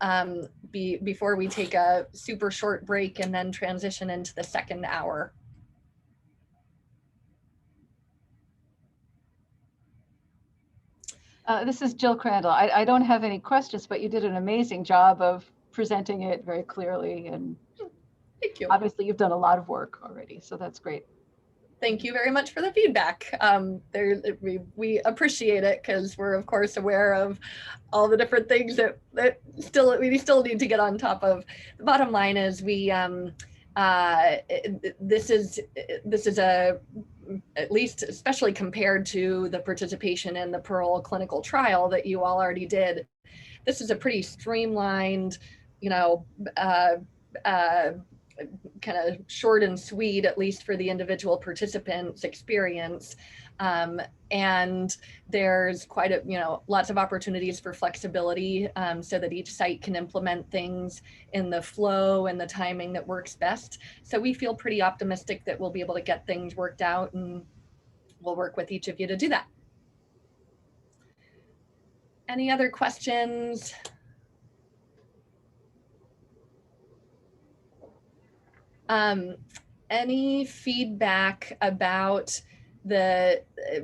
we take a super short break and then transition into the second hour? This is Jill Crandall. I don't have any questions, but you did an amazing job of presenting it very clearly. And thank you. Obviously, you've done a lot of work already, so that's great. Thank you very much for the feedback. We appreciate it, because we're of course aware of all the different things that we still need to get on top of. The bottom line is this is at least especially compared to the participation in the PERL clinical trial that you all already did, this is a pretty streamlined, kind of short and sweet, at least for the individual participants' experience. And there's quite lots of opportunities for flexibility, so that each site can implement things in the flow and the timing that works best. So we feel pretty optimistic that we'll be able to get things worked out, and we'll work with each of you to do that. Any other questions? Any feedback about the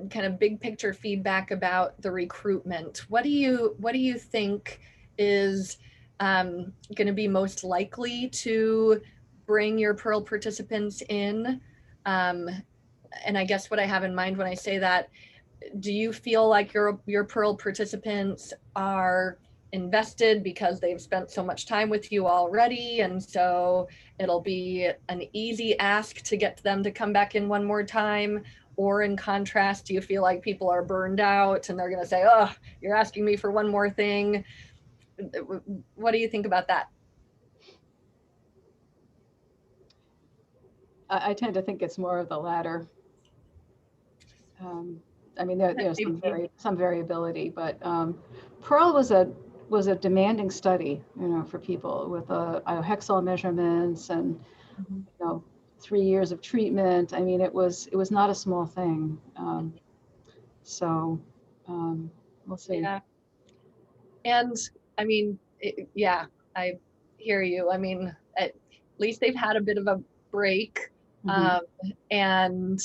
kind of big picture feedback about the recruitment? What do you think is going to be most likely to bring your PERL participants in? And I guess what I have in mind when I say that, do you feel like your PERL participants are invested because they've spent so much time with you already, and so it'll be an easy ask to get them to come back in one more time? Or in contrast, do you feel like people are burned out and they're going to say, oh, you're asking me for one more thing? what do you think about that? I tend to think it's more of the latter. I mean, there's some variability, but PERL was a demanding study, for people with iohexol measurements and 3 years of treatment. I mean, it was not a small thing. So we'll see. Yeah. And I mean, yeah, I hear you. I mean, at least they've had a bit of a break, and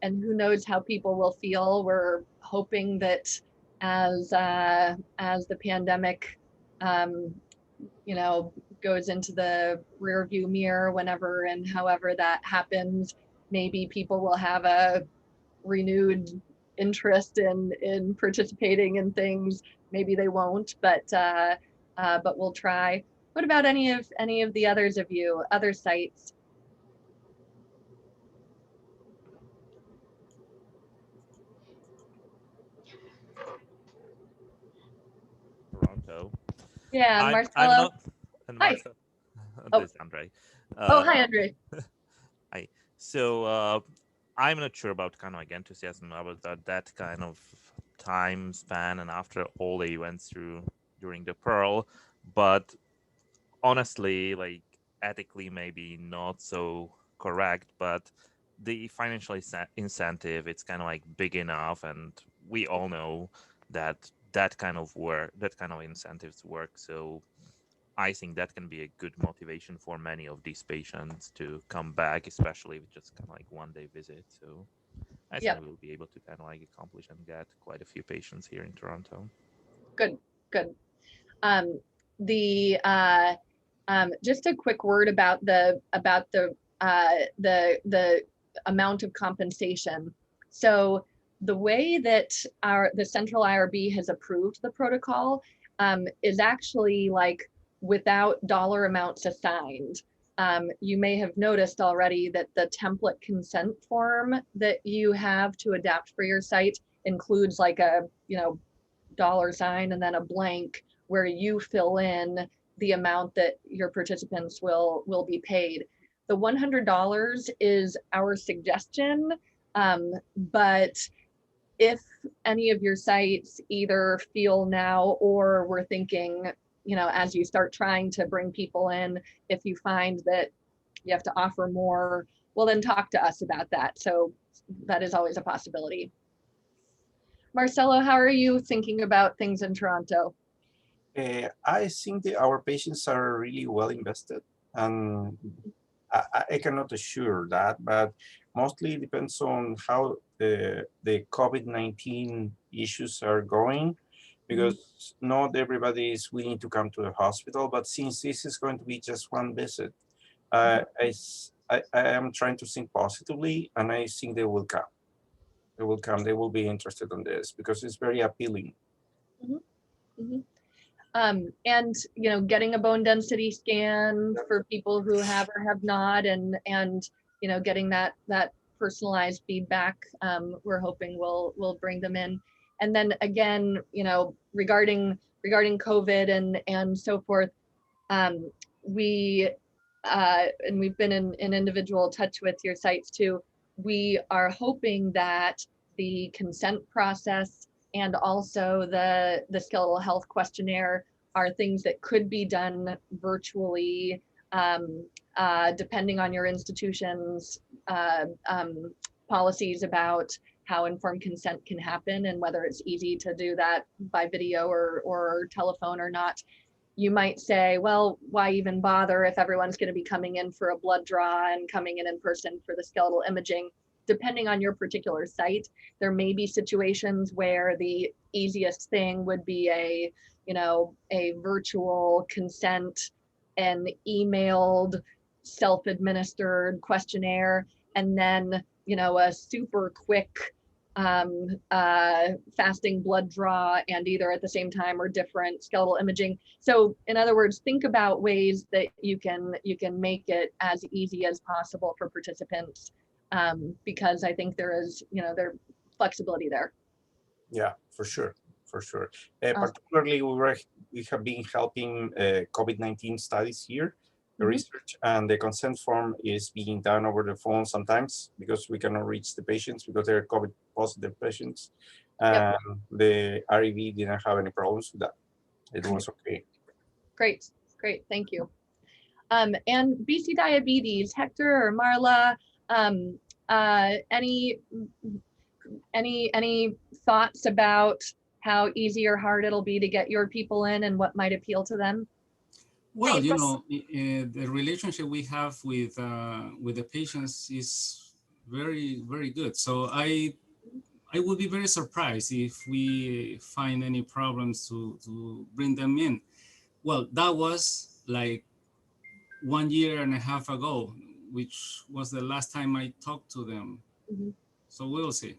who knows how people will feel. We're hoping that as the pandemic, goes into the rear view mirror whenever and however that happens, maybe people will have a renewed interest in participating in things. Maybe they won't, but we'll try. What about any of the others of you, other sites? Toronto. Yeah, I'm Marcelo. not. And Hi. This is Andre. Hi, Andre. Hi. So I'm not sure about kind of enthusiasm about that kind of time span and after all they went through during the PERL, but honestly, ethically maybe not so correct, but the financial incentive, it's kind of big enough, and we all know that kind of incentives work. So I think that can be a good motivation for many of these patients to come back, especially with just kind of one-day visit. So I think we'll be able to kind of accomplish and get quite a few patients here in Toronto. Good. Just a quick word about the amount of compensation. So the way that the central IRB has approved the protocol is actually without dollar amounts assigned. You may have noticed already that the template consent form that you have to adapt for your site includes a dollar sign and then a blank where you fill in the amount that your participants will be paid. The $100 is our suggestion, but if any of your sites either feel now or we're thinking, as you start trying to bring people in, if you find that you have to offer more, well, then talk to us about that. So that is always a possibility. Marcelo, how are you thinking about things in Toronto? I think that our patients are really well invested, and I cannot assure that, but mostly depends on how the COVID-19 issues are going, because not everybody is willing to come to the hospital. But since this is going to be just one visit, I am trying to think positively, and I think they will come. They will come. They will be interested in this because it's very appealing. And getting a bone density scan for people who have or have not, and getting that personalized feedback, we're hoping will bring them in. And then again, regarding COVID and so forth, we've been in individual touch with your sites too. We are hoping that the consent process and also the skeletal health questionnaire are things that could be done virtually, depending on your institution's policies about how informed consent can happen and whether it's easy to do that by video or telephone or not. You might say, well, why even bother if everyone's going to be coming in for a blood draw and coming in person for the skeletal imaging? Depending on your particular site, there may be situations where the easiest thing would be a virtual consent and emailed self-administered questionnaire, and then a super quick fasting blood draw, and either at the same time or different skeletal imaging. So in other words, think about ways that you can make it as easy as possible for participants, because I think there is there's flexibility there. Yeah, for sure. for sure. Awesome. Particularly, we have been helping COVID-19 studies here, the research, and the consent form is being done over the phone sometimes because we cannot reach the patients because they're COVID positive patients. And the REV didn't have any problems with that. It was okay. Great, great, thank you. And BC Diabetes, Hector or Marla, any thoughts about how easy or hard it'll be to get your people in and what might appeal to them? Well, you know, the relationship we have with the patients is very, very good. So I would be very surprised if we find any problems to bring them in. Well, that was like 1.5 years ago, which was the last time I talked to them. So we'll see.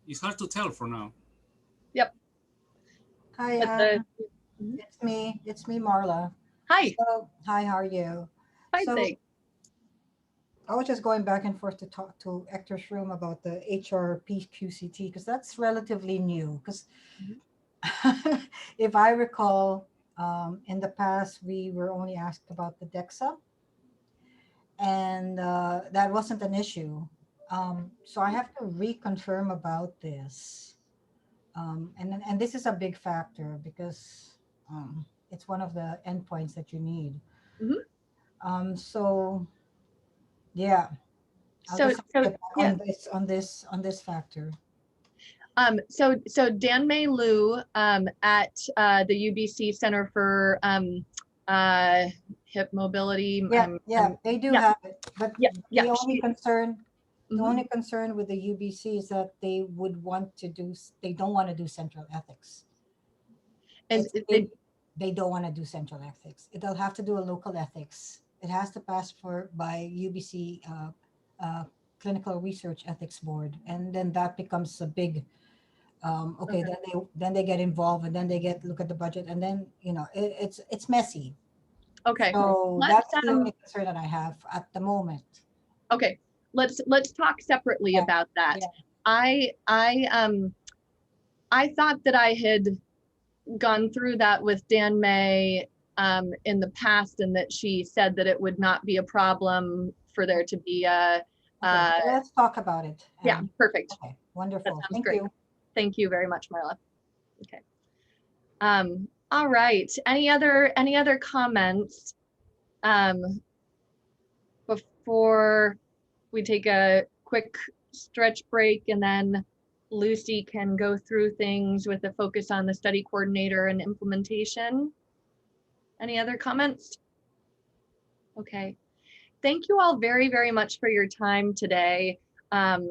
It's hard to tell for now. Yep. Hi, it's me, Marla. Hi. So, hi, how are you? Hi, so, thanks. I was just going back and forth to talk to Hector's room about the HRpQCT because that's relatively new. Because if I recall, in the past, we were only asked about the DXA, and that wasn't an issue. So I have to reconfirm about this. And this is a big factor because it's one of the endpoints that you need. So yeah, I'll just get back on this factor. So Dan Mei Liu at the UBC Center for Hip Mobility. They do have it, but the only concern with the UBC is that they don't want to do central ethics. And they don't want to do central ethics. They'll have to do a local ethics. It has to pass by UBC Clinical Research Ethics Board, and then that becomes a big. Then they get involved, and then they look at the budget, and then it's messy. Okay. So that's the only concern that I have at the moment. Okay. Let's talk separately about that. I thought that I had gone through that with Dan May in the past, and that she said that it would not be a problem for there to be a. Let's talk about it. Yeah, perfect. Okay, wonderful. Thank great. you. Thank you very much, Marla. Okay. All right. Any other comments before we take a quick stretch break, and then Lucy can go through things with a focus on the study coordinator and implementation? Any other comments? Okay. Thank you all very, very much for your time today. But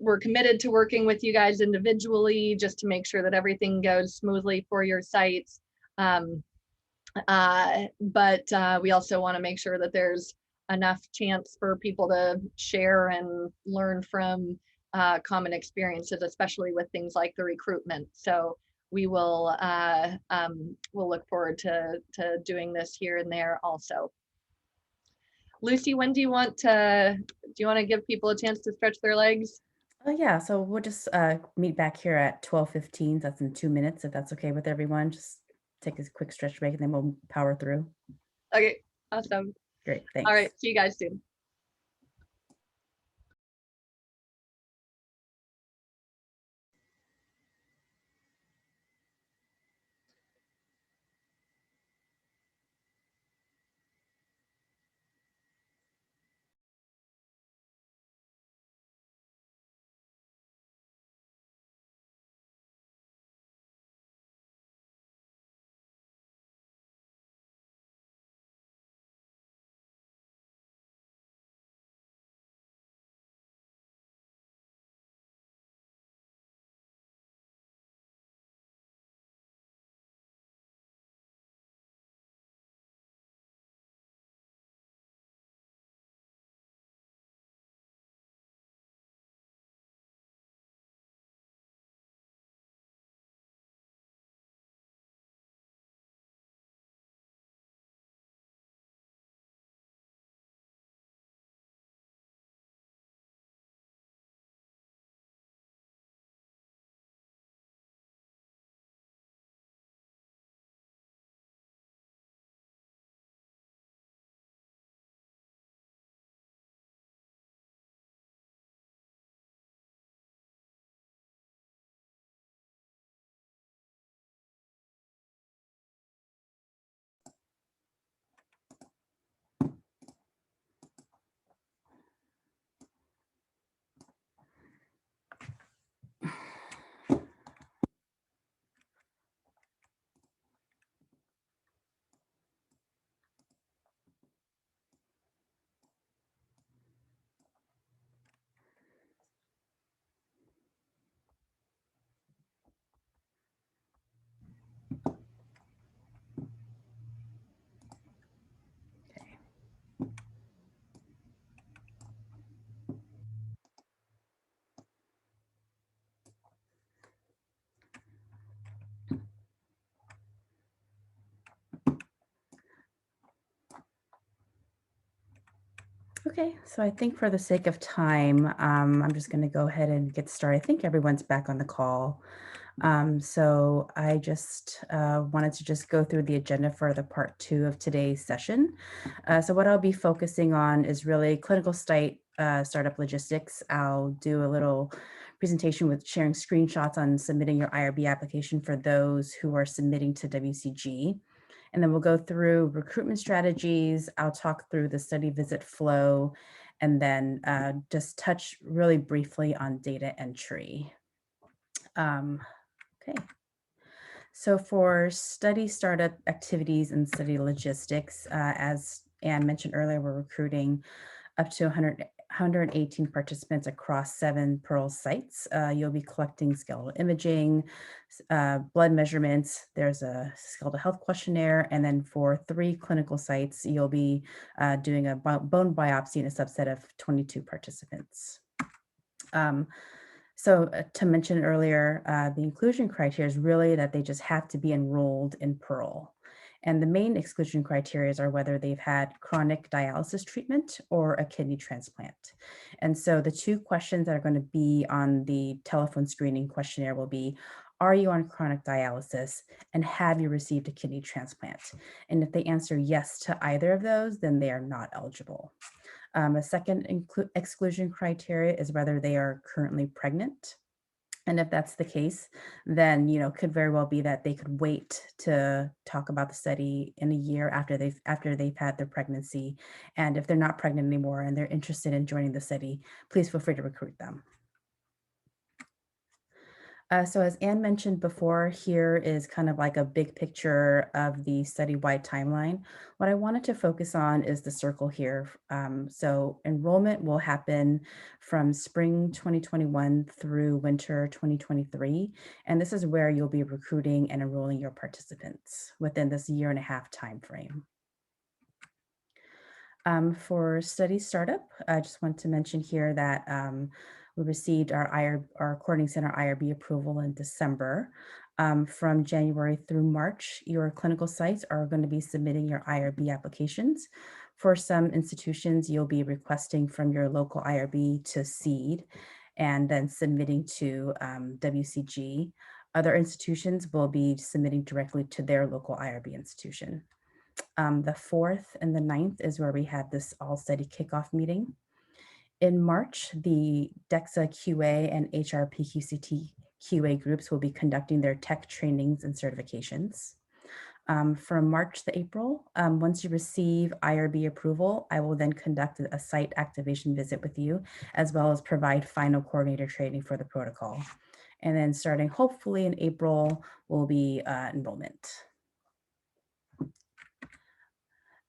we're committed to working with you guys individually just to make sure that everything goes smoothly for your sites. But we also want to make sure that there's enough chance for people to share and learn from common experiences, especially with things like the recruitment. So we will we'll look forward to doing this here and there also. Lucy, when do you want to give people a chance to stretch their legs? Yeah, so we'll just meet back here at 12:15. That's in 2 minutes, if that's okay with everyone. Just take a quick stretch break and then we'll power through. Okay, awesome. Great, thanks. All right, see you guys soon. Okay, so I think for the sake of time, I'm just going to go ahead and get started. I think everyone's back on the call. So I just wanted to just go through the agenda for the part 2 of today's session. So what I'll be focusing on is really clinical startup logistics. I'll do a little presentation with sharing screenshots on submitting your IRB application for those who are submitting to WCG. And then we'll go through recruitment strategies. I'll talk through the study visit flow, and then just touch really briefly on data entry. Okay. So for study startup activities and study logistics, as Anne mentioned earlier, we're recruiting up to 118 participants across 7 PERL sites. You'll be collecting skeletal imaging, blood measurements. There's a skeletal health questionnaire. And then for 3 clinical sites, you'll be doing a bone biopsy in a subset of 22 participants. So to mention earlier, the inclusion criteria is really that they just have to be enrolled in PERL. And the main exclusion criteria are whether they've had chronic dialysis treatment or a kidney transplant. And so the 2 questions that are going to be on the telephone screening questionnaire will be, are you on chronic dialysis and have you received a kidney transplant? And if they answer yes to either of those, then they are not eligible. A second exclusion criteria is whether they are currently pregnant. And if that's the case, then, could very well be that they could wait to talk about the study in a year after they've had their pregnancy. And if they're not pregnant anymore and they're interested in joining the study, please feel free to recruit them. So as Anne mentioned before, here is kind of like a big picture of the study-wide timeline. What I wanted to focus on is the circle here. So enrollment will happen from spring 2021 through winter 2023. And this is where you'll be recruiting and enrolling your participants within this 1.5-year time frame. For study startup, I just want to mention here that we received our coordinating center IRB approval in December. From January through March, your clinical sites are going to be submitting your IRB applications. For some institutions, you'll be requesting from your local IRB to seed and then submitting to WCG. Other institutions will be submitting directly to their local IRB institution. The 4th and the 9th is where we had this all study kickoff meeting. In March, the DXA QA and HRpQCT QA groups will be conducting their tech trainings and certifications. From March to April, once you receive IRB approval, I will then conduct a site activation visit with you, as well as provide final coordinator training for the protocol. And then starting hopefully in April will be enrollment.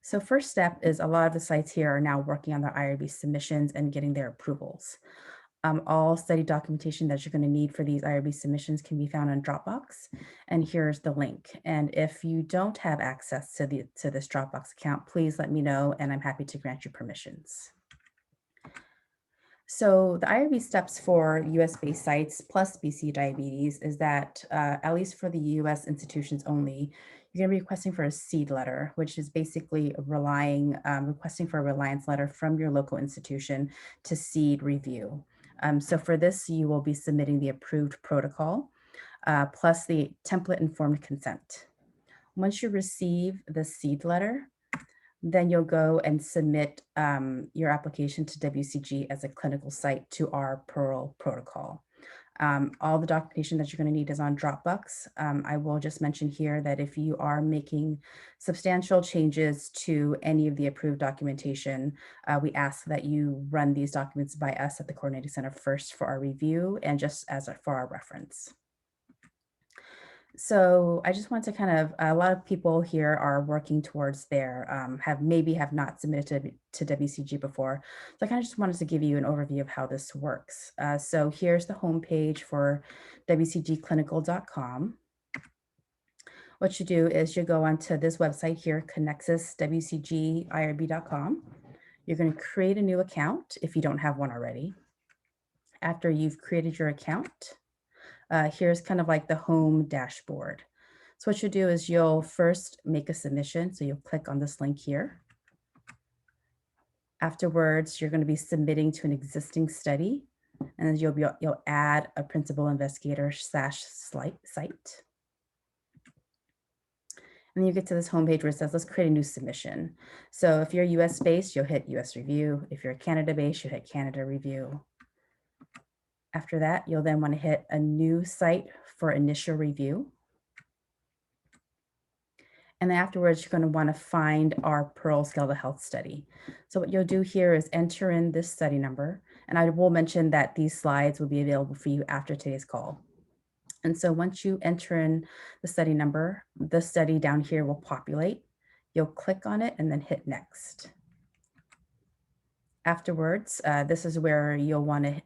So first step is a lot of the sites here are now working on their IRB submissions and getting their approvals. All study documentation that you're going to need for these IRB submissions can be found on Dropbox. And here's the link. And if you don't have access to this Dropbox account, please let me know and I'm happy to grant you permissions. So the IRB steps for US-based sites plus BC Diabetes is that, at least for the US institutions only, you're going to be requesting for a seed letter, which is basically requesting for a reliance letter from your local institution to seed review. So for this, you will be submitting the approved protocol plus the template informed consent. Once you receive the seed letter, then you'll go and submit your application to WCG as a clinical site to our PERL protocol. All the documentation that you're going to need is on Dropbox. I will just mention here that if you are making substantial changes to any of the approved documentation, we ask that you run these documents by us at the Coordinating Center first for our review and just for our reference. So I just want to kind of, a lot of people here are working towards their, have not submitted to WCG before. So I kind of just wanted to give you an overview of how this works. So here's the homepage for WCGclinical.com. What you do is you go onto this website here, connexuswcgirb.com. You're going to create a new account if you don't have one already. After you've created your account, here's kind of like the home dashboard. So what you'll do is you'll first make a submission. So you'll click on this link here. Afterwards, you're going to be submitting to an existing study, and then you'll add a principal investigator / site. And then you get to this homepage where it says, let's create a new submission. So if you're US based, you'll hit US review. If you're Canada based, you'll hit Canada review. After that, you'll then want to hit a new site for initial review. And then afterwards, you're going to want to find our PERL Skeletal Health study. So what you'll do here is enter in this study number. And I will mention that these slides will be available for you after today's call. And so once you enter in the study number, the study down here will populate. You'll click on it and then hit next. Afterwards, this is where you'll want to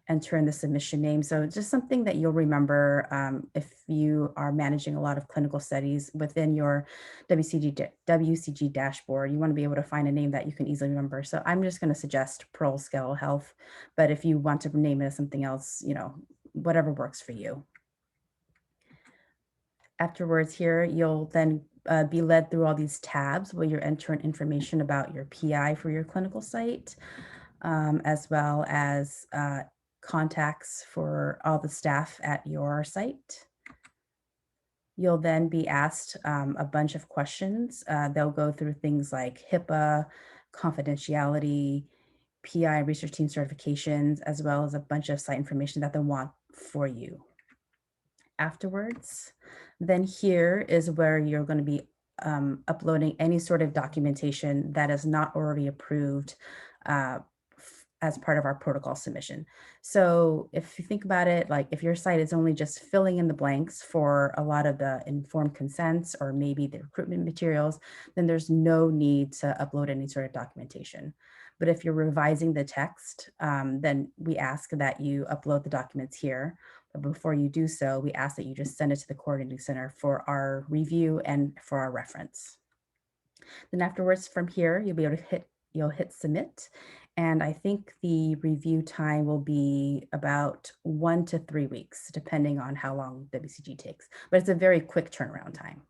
enter in the submission name. So just something that you'll remember if you are managing a lot of clinical studies within your WCG dashboard, you want to be able to find a name that you can easily remember. So I'm just going to suggest PERL Skeletal Health, but if you want to name it as something else, you know, whatever works for you. Afterwards here, you'll then be led through all these tabs where you're entering information about your PI for your clinical site, as well as contacts for all the staff at your site. You'll then be asked a bunch of questions. They'll go through things like HIPAA, confidentiality, PI research team certifications, as well as a bunch of site information that they'll want for you. Afterwards, then here is where you're going to be uploading any sort of documentation that is not already approved as part of our protocol submission. So if you think about it, like if your site is only just filling in the blanks for a lot of the informed consents or maybe the recruitment materials, then there's no need to upload any sort of documentation. But if you're revising the text, then we ask that you upload the documents here. But before you do so, we ask that you just send it to the coordinating center for our review and for our reference. Then afterwards from here, you'll be able to hit submit. And I think the review time will be about 1 to 3 weeks, depending on how long WCG takes, but it's a very quick turnaround time.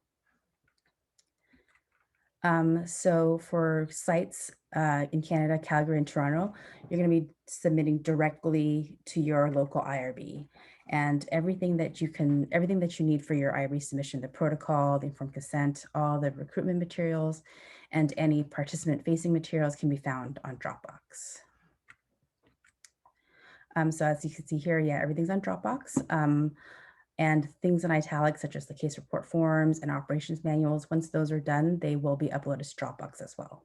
So for sites in Canada, Calgary and Toronto, you're going to be submitting directly to your local IRB, and everything that you need for your IRB submission, the protocol, the informed consent, all the recruitment materials, and any participant facing materials can be found on Dropbox. So as you can see here, yeah, everything's on Dropbox. And things in italics, such as the case report forms and operations manuals, once those are done, they will be uploaded to Dropbox as well.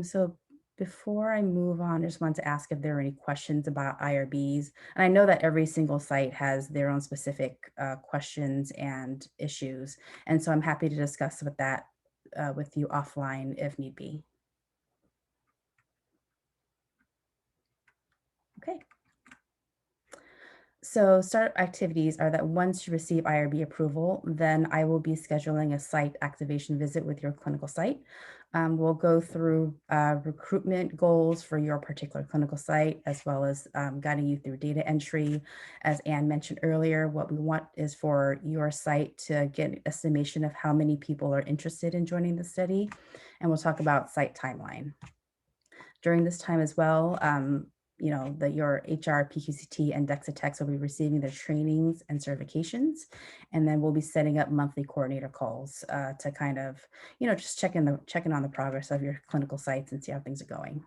So before I move on, I just want to ask if there are any questions about IRBs. And I know that every single site has their own specific questions and issues. And so I'm happy to discuss with that with you offline if need be. Okay. So startup activities are that once you receive IRB approval, then I will be scheduling a site activation visit with your clinical site. We'll go through recruitment goals for your particular clinical site, as well as guiding you through data entry. As Anne mentioned earlier, what we want is for your site to get an estimation of how many people are interested in joining the study. And we'll talk about site timeline. During this time as well, you know, that your HRpQCT and DXA techs will be receiving their trainings and certifications. And then we'll be setting up monthly coordinator calls to kind of, you know, just check in on the progress of your clinical sites and see how things are going.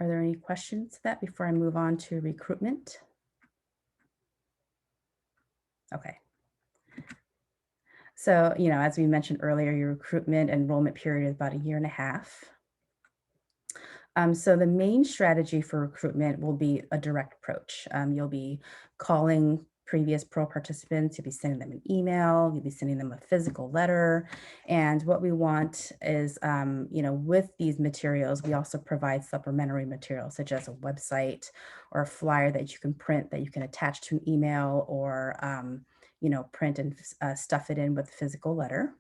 Are there any questions to that before I move on to recruitment? Okay. So, you know, as we mentioned earlier, your recruitment enrollment period is about 1.5 years. So the main strategy for recruitment will be a direct approach. You'll be calling previous PERL participants, you'll be sending them an email, you'll be sending them a physical letter. And what we want is, you know, with these materials, we also provide supplementary materials such as a website or a flyer that you can print that you can attach to an email or, you know, print and stuff it in with a physical letter.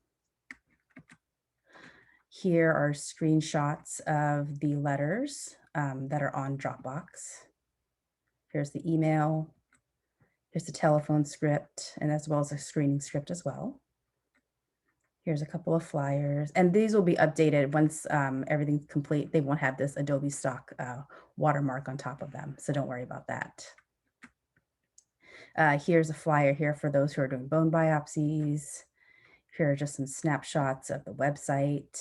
Here are screenshots of the letters that are on Dropbox. Here's the email. Here's the telephone script, and as well as a screening script as well. Here's a couple of flyers, and these will be updated once everything's complete. They won't have this Adobe stock watermark on top of them, so don't worry about that. Here's a flyer here for those who are doing bone biopsies. Here are just some snapshots of the website.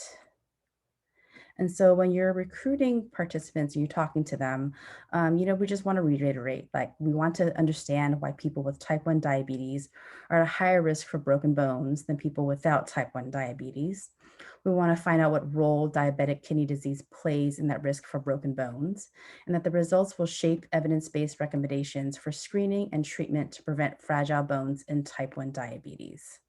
And so when you're recruiting participants and you're talking to them, we just want to reiterate, like, we want to understand why people with type 1 diabetes are at a higher risk for broken bones than people without type 1 diabetes. We want to find out what role diabetic kidney disease plays in that risk for broken bones, and that the results will shape evidence-based recommendations for screening and treatment to prevent fragile bones in type 1 diabetes.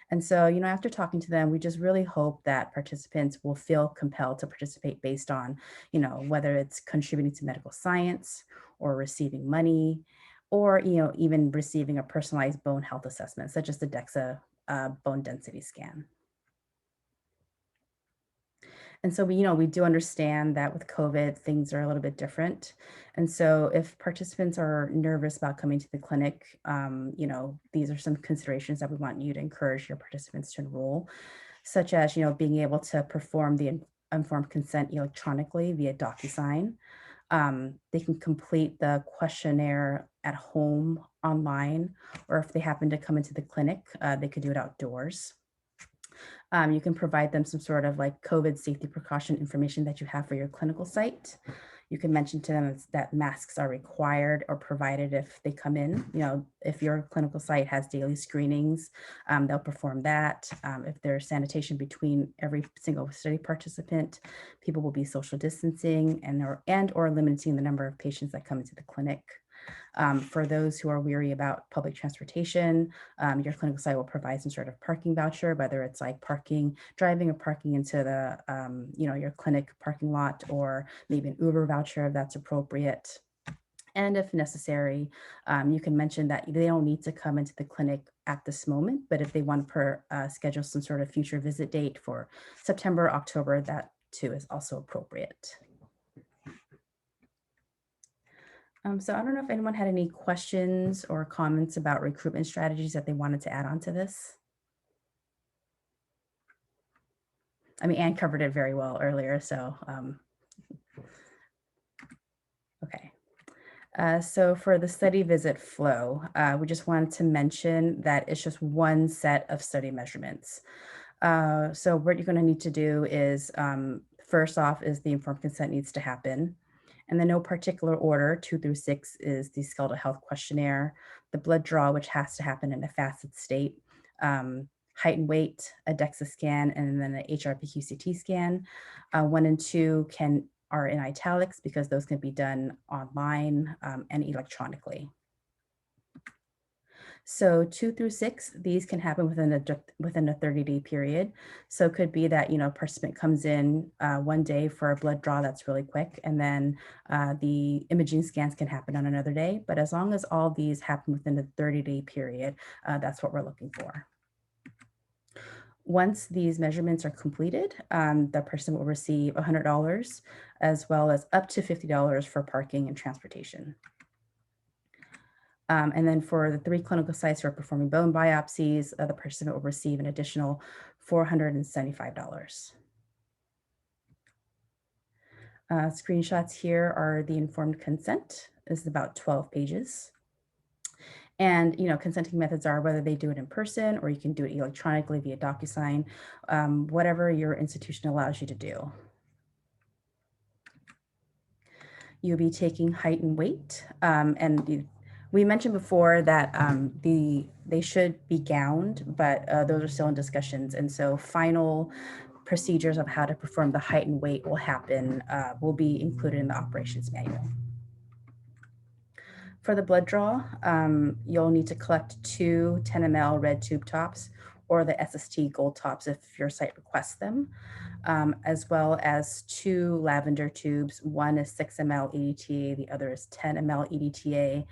And so, after talking to them, we just really hope that participants will feel compelled to participate based on, whether it's contributing to medical science or receiving money, or, even receiving a personalized bone health assessment, such as the DXA bone density scan. And so we do understand that with COVID, things are a little bit different. And so if participants are nervous about coming to the clinic, these are some considerations that we want you to encourage your participants to enroll, such as, being able to perform the informed consent electronically via DocuSign. They can complete the questionnaire at home online, or if they happen to come into the clinic, they could do it outdoors. You can provide them some sort of like COVID safety precaution information that you have for your clinical site. You can mention to them that masks are required or provided if they come in. If your clinical site has daily screenings, they'll perform that. If there's sanitation between every single study participant, people will be social distancing and or limiting the number of patients that come into the clinic. For those who are weary about public transportation, your clinical site will provide some sort of parking voucher, whether it's like driving or parking into the, your clinic parking lot, or maybe an Uber voucher if that's appropriate. And if necessary, you can mention that they don't need to come into the clinic at this moment, but if they want to schedule some sort of future visit date for September, October, that too is also appropriate. So I don't know if anyone had any questions or comments about recruitment strategies that they wanted to add on to this. I mean, Anne covered it very well earlier, so okay. So for the study visit flow, we just wanted to mention that it's just one set of study measurements. So what you're going to need to do is, first off, is the informed consent needs to happen. And then no particular order, 2 through 6 is the skeletal health questionnaire, the blood draw, which has to happen in a fasted state, height and weight, a DXA scan, and then an HRpQCT scan. 1 and 2 are in italics because those can be done online and electronically. So 2 through 6, these can happen within a 30-day period. So it could be that, a participant comes in one day for a blood draw that's really quick, and then the imaging scans can happen on another day. But as long as all these happen within the 30-day period, that's what we're looking for. Once these measurements are completed, the person will receive $100 as well as up to $50 for parking and transportation. And then for the 3 clinical sites who are performing bone biopsies, the person will receive an additional $475. Screenshots here are the informed consent. This is about 12 pages. And, consenting methods are whether they do it in person or you can do it electronically via DocuSign, whatever your institution allows you to do. You'll be taking height and weight, and we mentioned before that they should be gowned, but those are still in discussions. And so final procedures of how to perform the height and weight will be included in the operations manual. For the blood draw, you'll need to collect 2 10 ml red tube tops or the SST gold tops if your site requests them, as well as 2 lavender tubes. One is 6 ml EDTA, the other is 10 ml EDTA.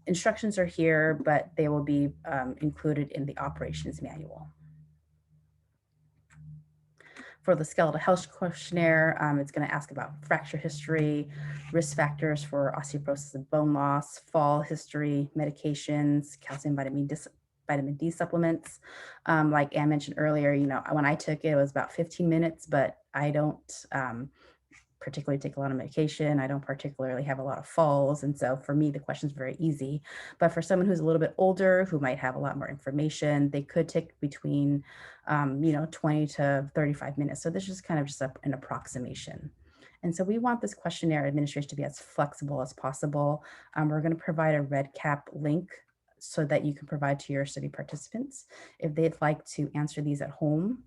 Instructions are here, but they will be included in the operations manual. For the skeletal health questionnaire, it's going to ask about fracture history, risk factors for osteoporosis and bone loss, fall history, medications, calcium vitamin vitamin D supplements. Like Anne mentioned earlier, you know, when I took it, it was about 15 minutes, but I don't particularly take a lot of medication. I don't particularly have a lot of falls. And so for me, the question is very easy. But for someone who's a little bit older, who might have a lot more information, they could take between, 20 to 35 minutes. So this is kind of just an approximation. And so we want this questionnaire administration to be as flexible as possible. We're going to provide a REDCap link so that you can provide to your study participants. If they'd like to answer these at home,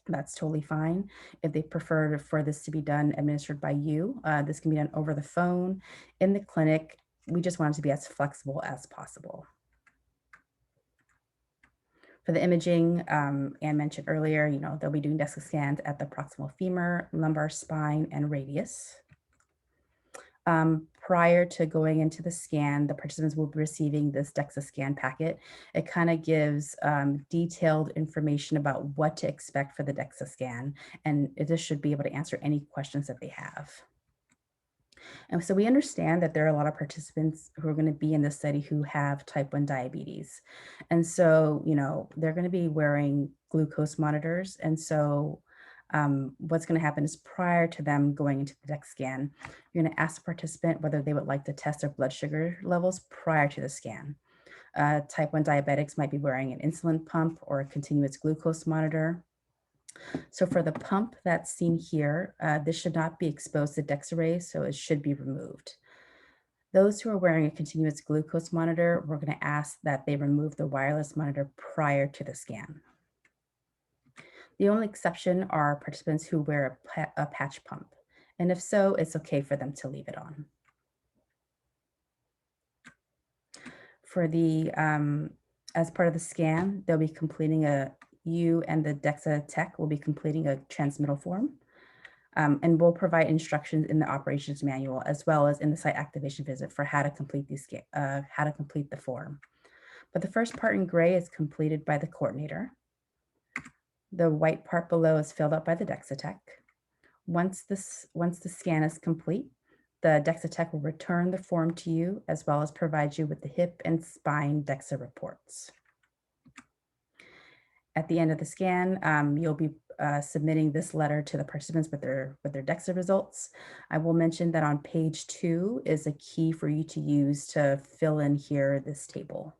that's totally fine. If they prefer for this to be done administered by you, this can be done over the phone, in the clinic. We just want it to be as flexible as possible. For the imaging, Anne mentioned earlier, you know, they'll be doing DXA scans at the proximal femur, lumbar spine, and radius. Prior to going into the scan, the participants will be receiving this DXA scan packet. It kind of gives detailed information about what to expect for the DXA scan, and this should be able to answer any questions that they have. And so we understand that there are a lot of participants who are going to be in this study who have type 1 diabetes. And so, you know, they're going to be wearing glucose monitors. And so what's going to happen is prior to them going into the DXA scan, you're going to ask the participant whether they would like to test their blood sugar levels prior to the scan. Type 1 diabetics might be wearing an insulin pump or a continuous glucose monitor. So for the pump that's seen here, this should not be exposed to DXA rays, so it should be removed. Those who are wearing a continuous glucose monitor, we're going to ask that they remove the wireless monitor prior to the scan. The only exception are participants who wear a patch pump. And if so, it's okay for them to leave it on. For the, as part of the scan, they'll be completing you and the DXA tech will be completing a transmittal form. And we'll provide instructions in the operations manual as well as in the site activation visit for how to complete the form. But the first part in gray is completed by the coordinator. The white part below is filled out by the DXA tech. Once the scan is complete, the DXA tech will return the form to you as well as provide you with the hip and spine DXA reports. At the end of the scan, you'll be submitting this letter to the participants with their DXA results. I will mention that on page 2 is a key for you to use to fill in here this table.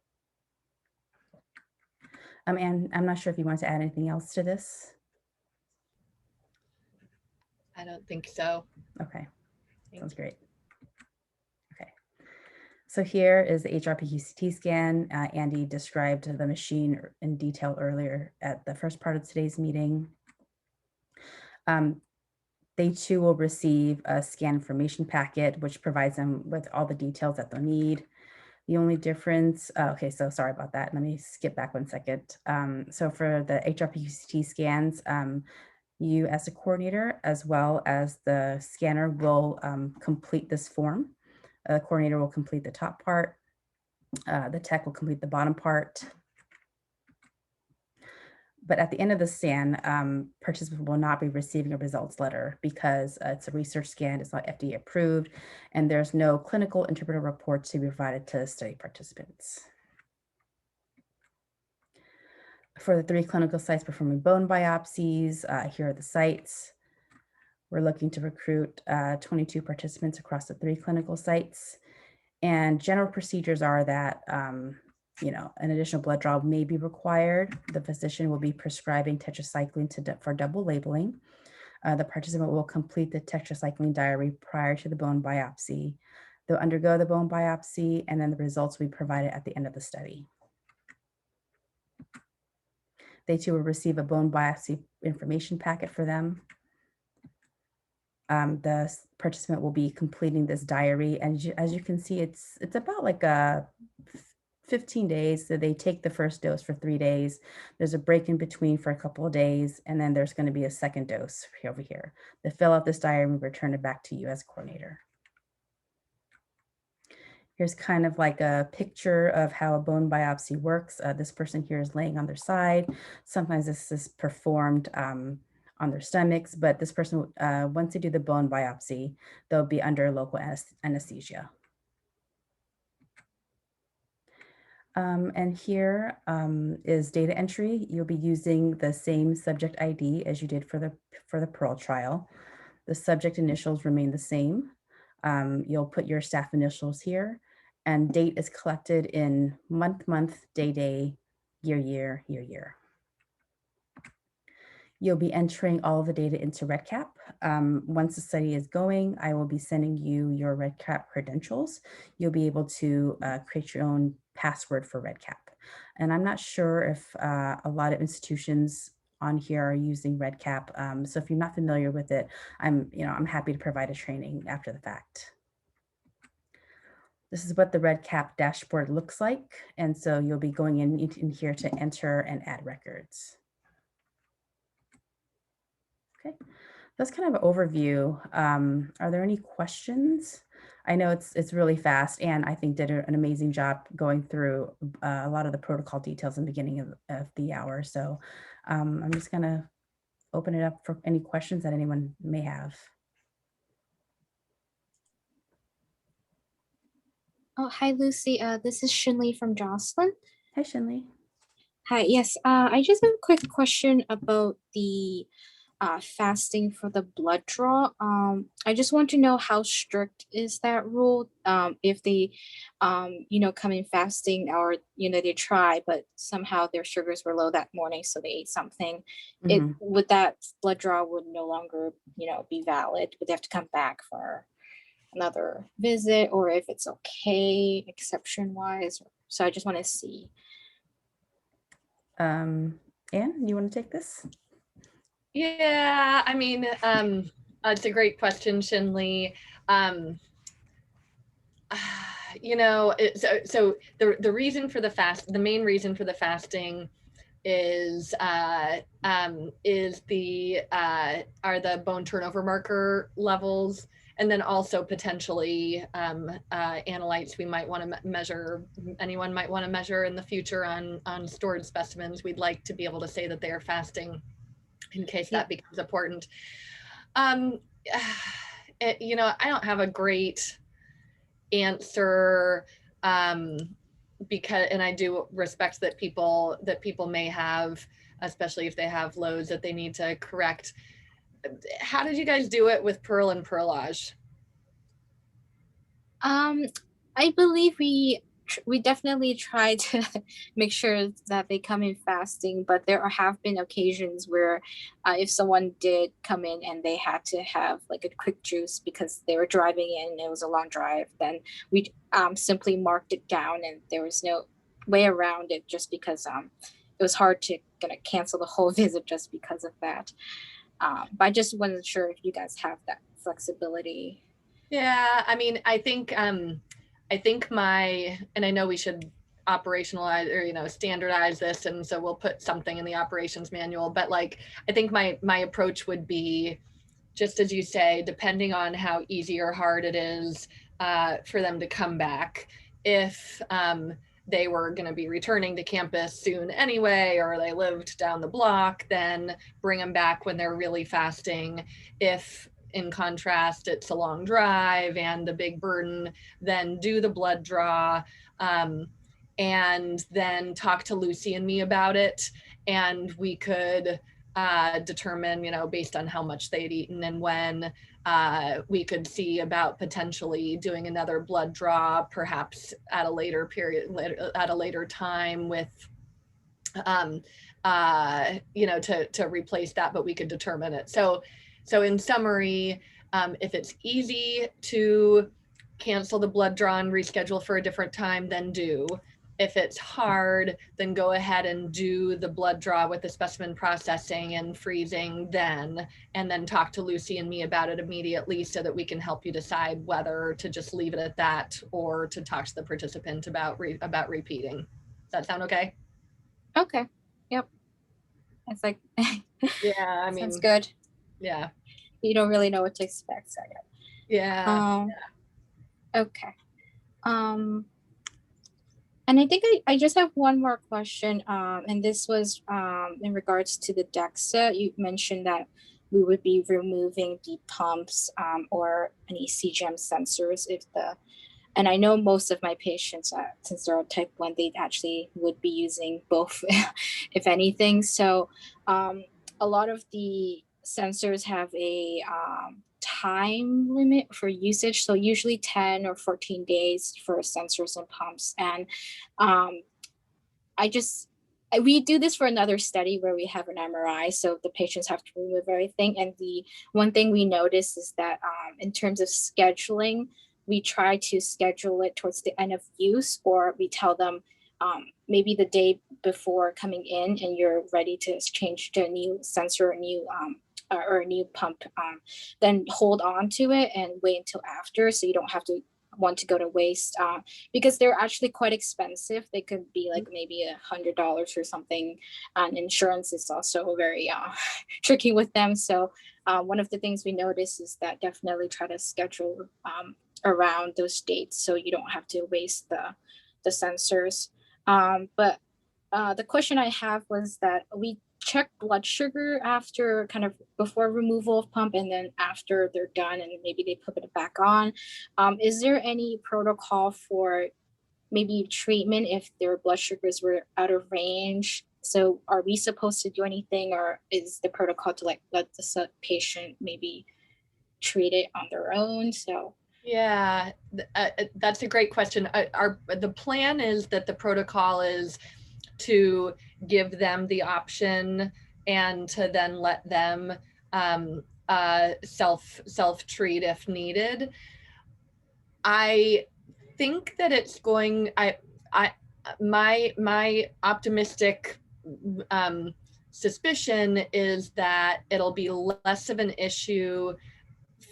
And I'm not sure if you want to add anything else to this. I don't think so. Okay, sounds great. Okay, so here is the HRpQCT scan. Andy described the machine in detail earlier at the first part of today's meeting. They too will receive a scan information packet, which provides them with all the details that they'll need. The only difference, okay, so sorry about that. Let me skip back 1 second. So for the HRpQCT scans, you as a coordinator, as well as the scanner will complete this form. The coordinator will complete the top part. The tech will complete the bottom part. But at the end of the scan, participants will not be receiving a results letter because it's a research scan, it's not FDA approved, and there's no clinical interpreter report to be provided to study participants. For the 3 clinical sites performing bone biopsies, here are the sites. We're looking to recruit 22 participants across the 3 clinical sites. And general procedures are that an additional blood draw may be required. The physician will be prescribing tetracycline for double labeling. The participant will complete the tetracycline diary prior to the bone biopsy. They'll undergo the bone biopsy, and then the results will be provided at the end of the study. They too will receive a bone biopsy information packet for them. The participant will be completing this diary, and as you can see, it's about like a 15 days. So they take the first dose for 3 days. There's a break in between for a couple of days, and then there's going to be a second dose over here. They fill out this diary and return it back to you as coordinator. Here's kind of like a picture of how a bone biopsy works. This person here is laying on their side. Sometimes this is performed on their stomachs, but this person, once they do the bone biopsy, they'll be under local anesthesia. And here is data entry. You'll be using the same subject ID as you did for the PERL trial. The subject initials remain the same. You'll put your staff initials here, and date is collected in month, day, year. You'll be entering all of the data into REDCap. Once the study is going, I will be sending you your REDCap credentials. You'll be able to create your own password for REDCap. And I'm not sure if a lot of institutions on here are using REDCap. So if you're not familiar with it, I'm happy to provide a training after the fact. This is what the REDCap dashboard looks like. And so you'll be going in here to enter and add records. Okay, that's kind of an overview. Are there any questions? I know it's really fast, and I think did an amazing job going through a lot of the protocol details in the beginning of the hour. So I'm just gonna open it up for any questions that anyone may have. Oh, hi, Lucy. This is Shinley from Jocelyn. Hi, Shinley. Hi, yes. I just have a quick question about the fasting for the blood draw. I just want to know how strict is that rule? If they, come in fasting or, they try, but somehow their sugars were low that morning, so they ate something. Would that blood draw would no longer, be valid? Would they have to come back for another visit, or if it's okay exception wise? So I just want to see. Anne, you want to take this? Yeah, I mean, it's a great question, Shinley. So the reason for the main reason for the fasting is the bone turnover marker levels, and then also potentially analytes we might want to measure. Anyone might want to measure in the future on stored specimens. We'd like to be able to say that they are fasting in case that becomes important. I don't have a great answer because, and I do respect that people may have, especially if they have loads that they need to correct. How did you guys do it with PERL and PERLage? I believe we definitely try to make sure that they come in fasting, but there have been occasions where if someone did come in and they had to have like a quick juice because they were driving in and it was a long drive, then we simply marked it down, and there was no way around it just because it was hard to cancel the whole visit just because of that. But I just wasn't sure if you guys have that flexibility. Yeah, I mean, I think and I know we should operationalize or standardize this, and so we'll put something in the operations manual, but like I think my approach would be, just as you say, depending on how easy or hard it is for them to come back. If they were going to be returning to campus soon anyway, or they lived down the block, then bring them back when they're really fasting. If in contrast, it's a long drive and a big burden, then do the blood draw, and then talk to Lucy and me about it. And we could determine, based on how much they'd eaten and when, we could see about potentially doing another blood draw, perhaps at a later time with, to replace that, but we could determine it. So in summary, if it's easy to cancel the blood draw and reschedule for a different time, then do. If it's hard, then go ahead and do the blood draw with the specimen processing and freezing then, and then talk to Lucy and me about it immediately so that we can help you decide whether to just leave it at that or to talk to the participant about repeating. Does that sound okay? Okay. Yep. It's like, yeah, I mean, sounds good. Yeah. You don't really know what to expect, so yeah. Okay. And I think I just have one more question, and this was in regards to the DXA. You mentioned that we would be removing the pumps or any CGM sensors if the And I know most of my patients, since they're type 1, they actually would be using both, if anything. So a lot of the sensors have a time limit for usage. So usually 10 or 14 days for sensors and pumps. And we do this for another study where we have an MRI, so the patients have to remove everything. And the one thing we notice is that in terms of scheduling, we try to schedule it towards the end of use, or we tell them maybe the day before coming in and you're ready to change to a new sensor, a new or a new pump, then hold on to it and wait until after, so you don't have to want to go to waste, because they're actually quite expensive. They could be like maybe $100 or something, and insurance is also very tricky with them. So one of the things we notice is that definitely try to schedule around those dates so you don't have to waste the sensors. But the question I have was that we check blood sugar after, kind of before removal of pump, and then after they're done and maybe they put it back on. Is there any protocol for maybe treatment if their blood sugars were out of range? So are we supposed to do anything, or is the protocol to like let the patient maybe treat it on their own? So yeah, that's a great question. The plan is that the protocol is to give them the option and to then let them self-treat if needed. I think that it's going, my optimistic suspicion is that it'll be less of an issue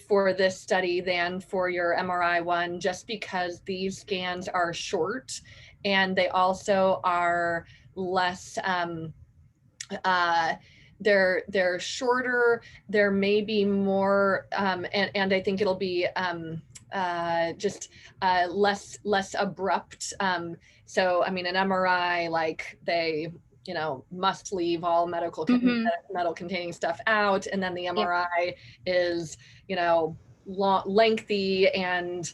for this study than for your MRI one, just because these scans are short and they also are less, they're shorter, there may be more, and I think it'll be just less abrupt. So, I mean, an MRI, like they, you know, must leave all metal containing stuff out. And then the MRI is, you know, lengthy and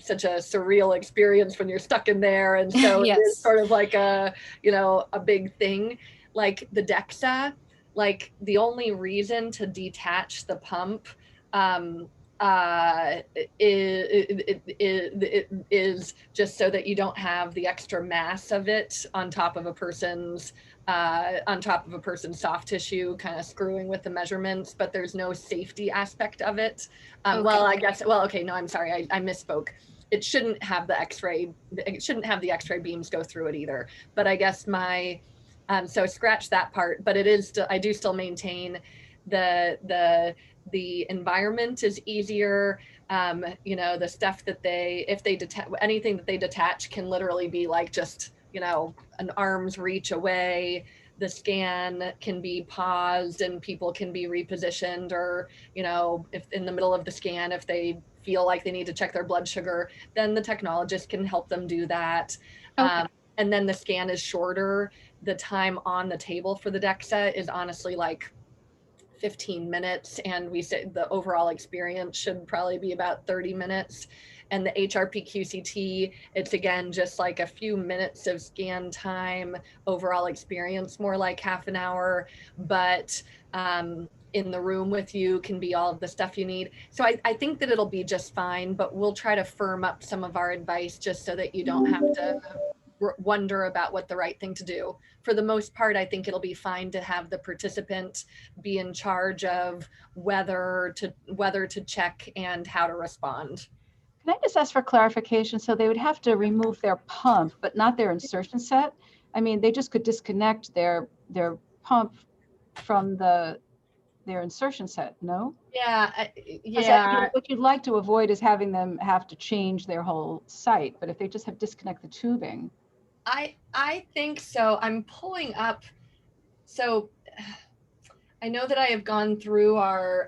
such a surreal experience when you're stuck in there. And so it's sort of like a, you know, a big thing. Like the DXA, like the only reason to detach the pump is just so that you don't have the extra mass of it on top of a person's soft tissue, kind of screwing with the measurements, but there's no safety aspect of it. Well, I guess, well, okay, no, I'm sorry, I misspoke. It shouldn't have the X-ray beams go through it either. But I guess so scratch that part, but it is still, I do still maintain the environment is easier. You know, the stuff that if they detach, anything that they detach can literally be like just, you know, an arm's reach away. The scan can be paused and people can be repositioned, or, you know, if in the middle of the scan, if they feel like they need to check their blood sugar, then the technologist can help them do that. And then the scan is shorter. The time on the table for the DXA is honestly like 15 minutes. And we say the overall experience should probably be about 30 minutes. And the HRpQCT, it's again, just like a few minutes of scan time, overall experience, more like half an hour, but in the room with you can be all of the stuff you need. So I think that it'll be just fine, but we'll try to firm up some of our advice just so that you don't have to wonder about what the right thing to do. For the most part, I think it'll be fine to have the participant be in charge of whether to check and how to respond. Can I just ask for clarification? So they would have to remove their pump, but not their insertion set? I mean, they just could disconnect their pump from their insertion set, no? Yeah, What you'd like to avoid is having them have to change their whole site, but if they just have disconnect the tubing. I think so. I'm pulling up. So I know that I have gone through our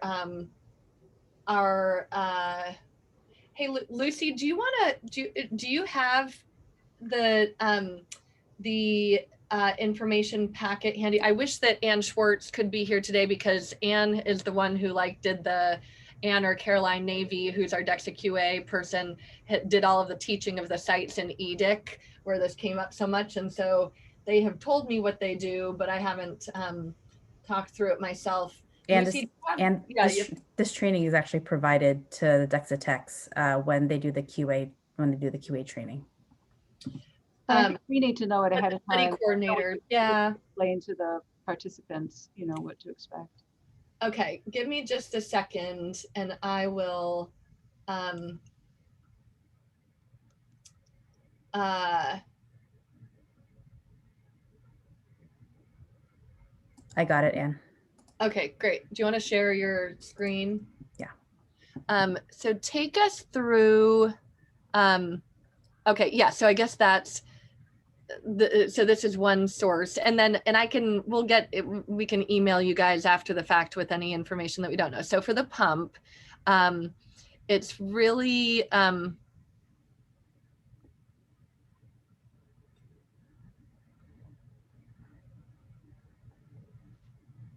hey, Lucy, do you want to, do you have the information packet handy? I wish that Ann Schwartz could be here today, because Ann is the one who like did the Anne or Caroline Navy, who's our DXA QA person, did all of the teaching of the sites in EDIC, where this came up so much. And so they have told me what they do, but I haven't talked through it myself. And this training is actually provided to the DXA techs when they do the QA training. We need to know it ahead of time. Coordinator, yeah. Explain to the participants, you know, what to expect. Okay, give me just a second, and I will. I got it, Anne. Okay, great. Do you want to share your screen? Yeah. So take us through. Okay, yeah. So I guess that's so this is one source, and we can email you guys after the fact with any information that we don't know. So for the pump, it's really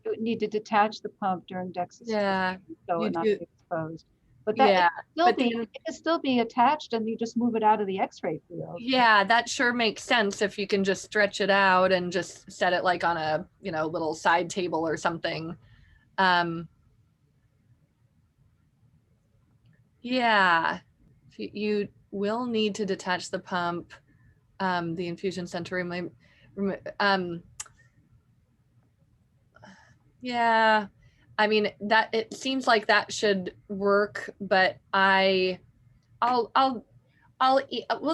You would need to detach the pump during DXA, yeah, so it not be exposed. But that yeah, it can still be attached, and you just move it out of the X-ray field. Yeah, that sure makes sense if you can just stretch it out and just set it like on a, you know, little side table or something. Yeah, you will need to detach the pump, the infusion center room. Yeah, I mean, that it seems like that should work, but we'll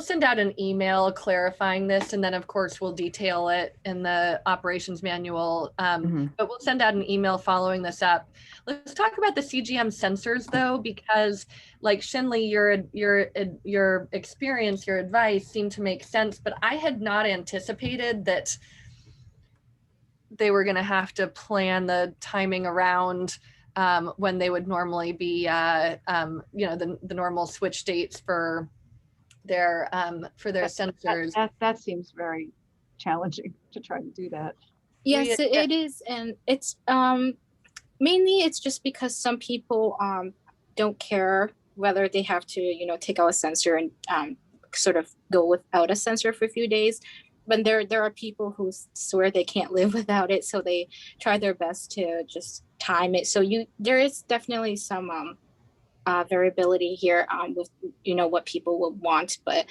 send out an email clarifying this, and then of course we'll detail it in the operations manual. But we'll send out an email following this up. Let's talk about the CGM sensors though, because like Shinley, your experience, your advice seemed to make sense, but I had not anticipated that they were going to have to plan the timing around when they would normally be, you know, the normal switch dates for their sensors. That seems very challenging to try to do that. Yes, it is, and it's mainly it's just because some people don't care whether they have to, you know, take out a sensor and sort of go without a sensor for a few days. But there are people who swear they can't live without it, so they try their best to just time it. So there is definitely some variability here with, you know, what people would want, but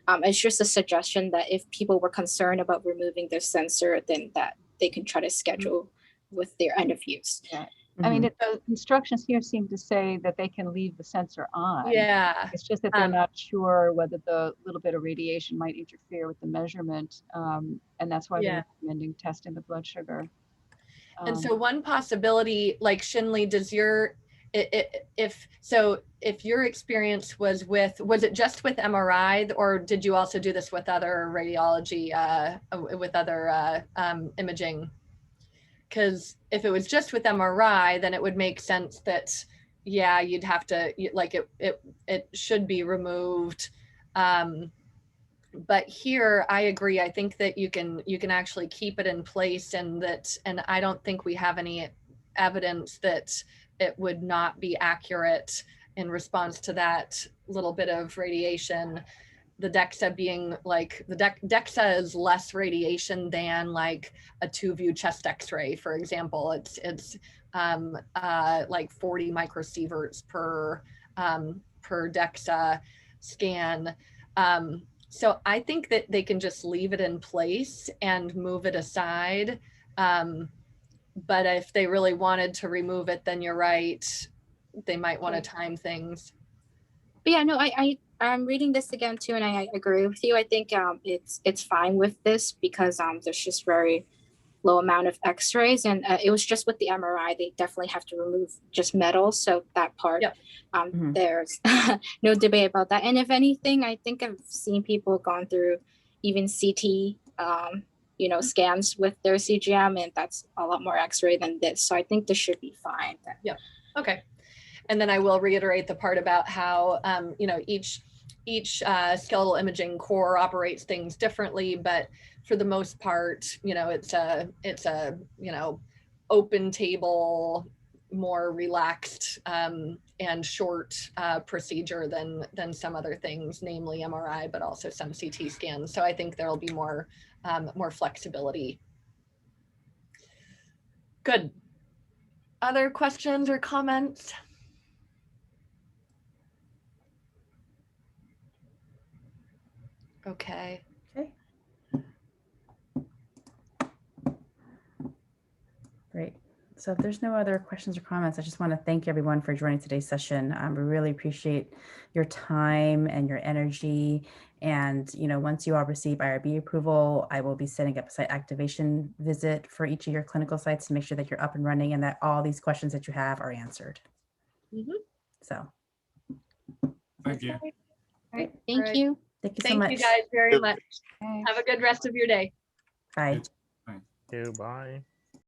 it's just a suggestion that if people were concerned about removing their sensor, then that they can try to schedule with their end of use. Yeah. I mean, the instructions here seem to say that they can leave the sensor on. Yeah. It's just that they're not sure whether the little bit of radiation might interfere with the measurement. And that's why they're recommending testing the blood sugar. And so one possibility, like Shinley, does your, if your experience was it just with MRI, or did you also do this with other radiology, with other imaging? Because if it was just with MRI, then it would make sense that, yeah, you'd have to, like, it should be removed. But here, I agree. I think that you can actually keep it in place, and I don't think we have any evidence that it would not be accurate in response to that little bit of radiation. The DXA being like, DXA is less radiation than like a 2-view chest X-ray, for example. It's like 40 microsieverts per DXA scan. So I think that they can just leave it in place and move it aside. But if they really wanted to remove it, then you're right, they might want to time things. But yeah, no, I'm reading this again too, and I agree with you. I think it's fine with this because there's just very low amount of X-rays, and it was just with the MRI, they definitely have to remove just metal. So that part, there's no debate about that. And if anything, I think I've seen people gone through even CT, you know, scans with their CGM, and that's a lot more X-ray than this. So I think this should be fine. Yeah. Okay. And then I will reiterate the part about how, you know, each skeletal imaging core operates things differently, but for the most part, you know, it's a, you know, open table, more relaxed and short procedure than some other things, namely MRI, but also some CT scans. So I think there will be more flexibility. Good. Other questions or comments? Okay. Okay. Great. So if there's no other questions or comments, I just want to thank everyone for joining today's session. We really appreciate your time and your energy. And, you know, once you all receive IRB approval, I will be setting up a site activation visit for each of your clinical sites to make sure that you're up and running and that all these questions that you have are answered. So. Thank you. All right. Thank you. Thank you so much. Thank you guys very much. Thanks. Have a good rest of your day. Bye. Bye. Bye.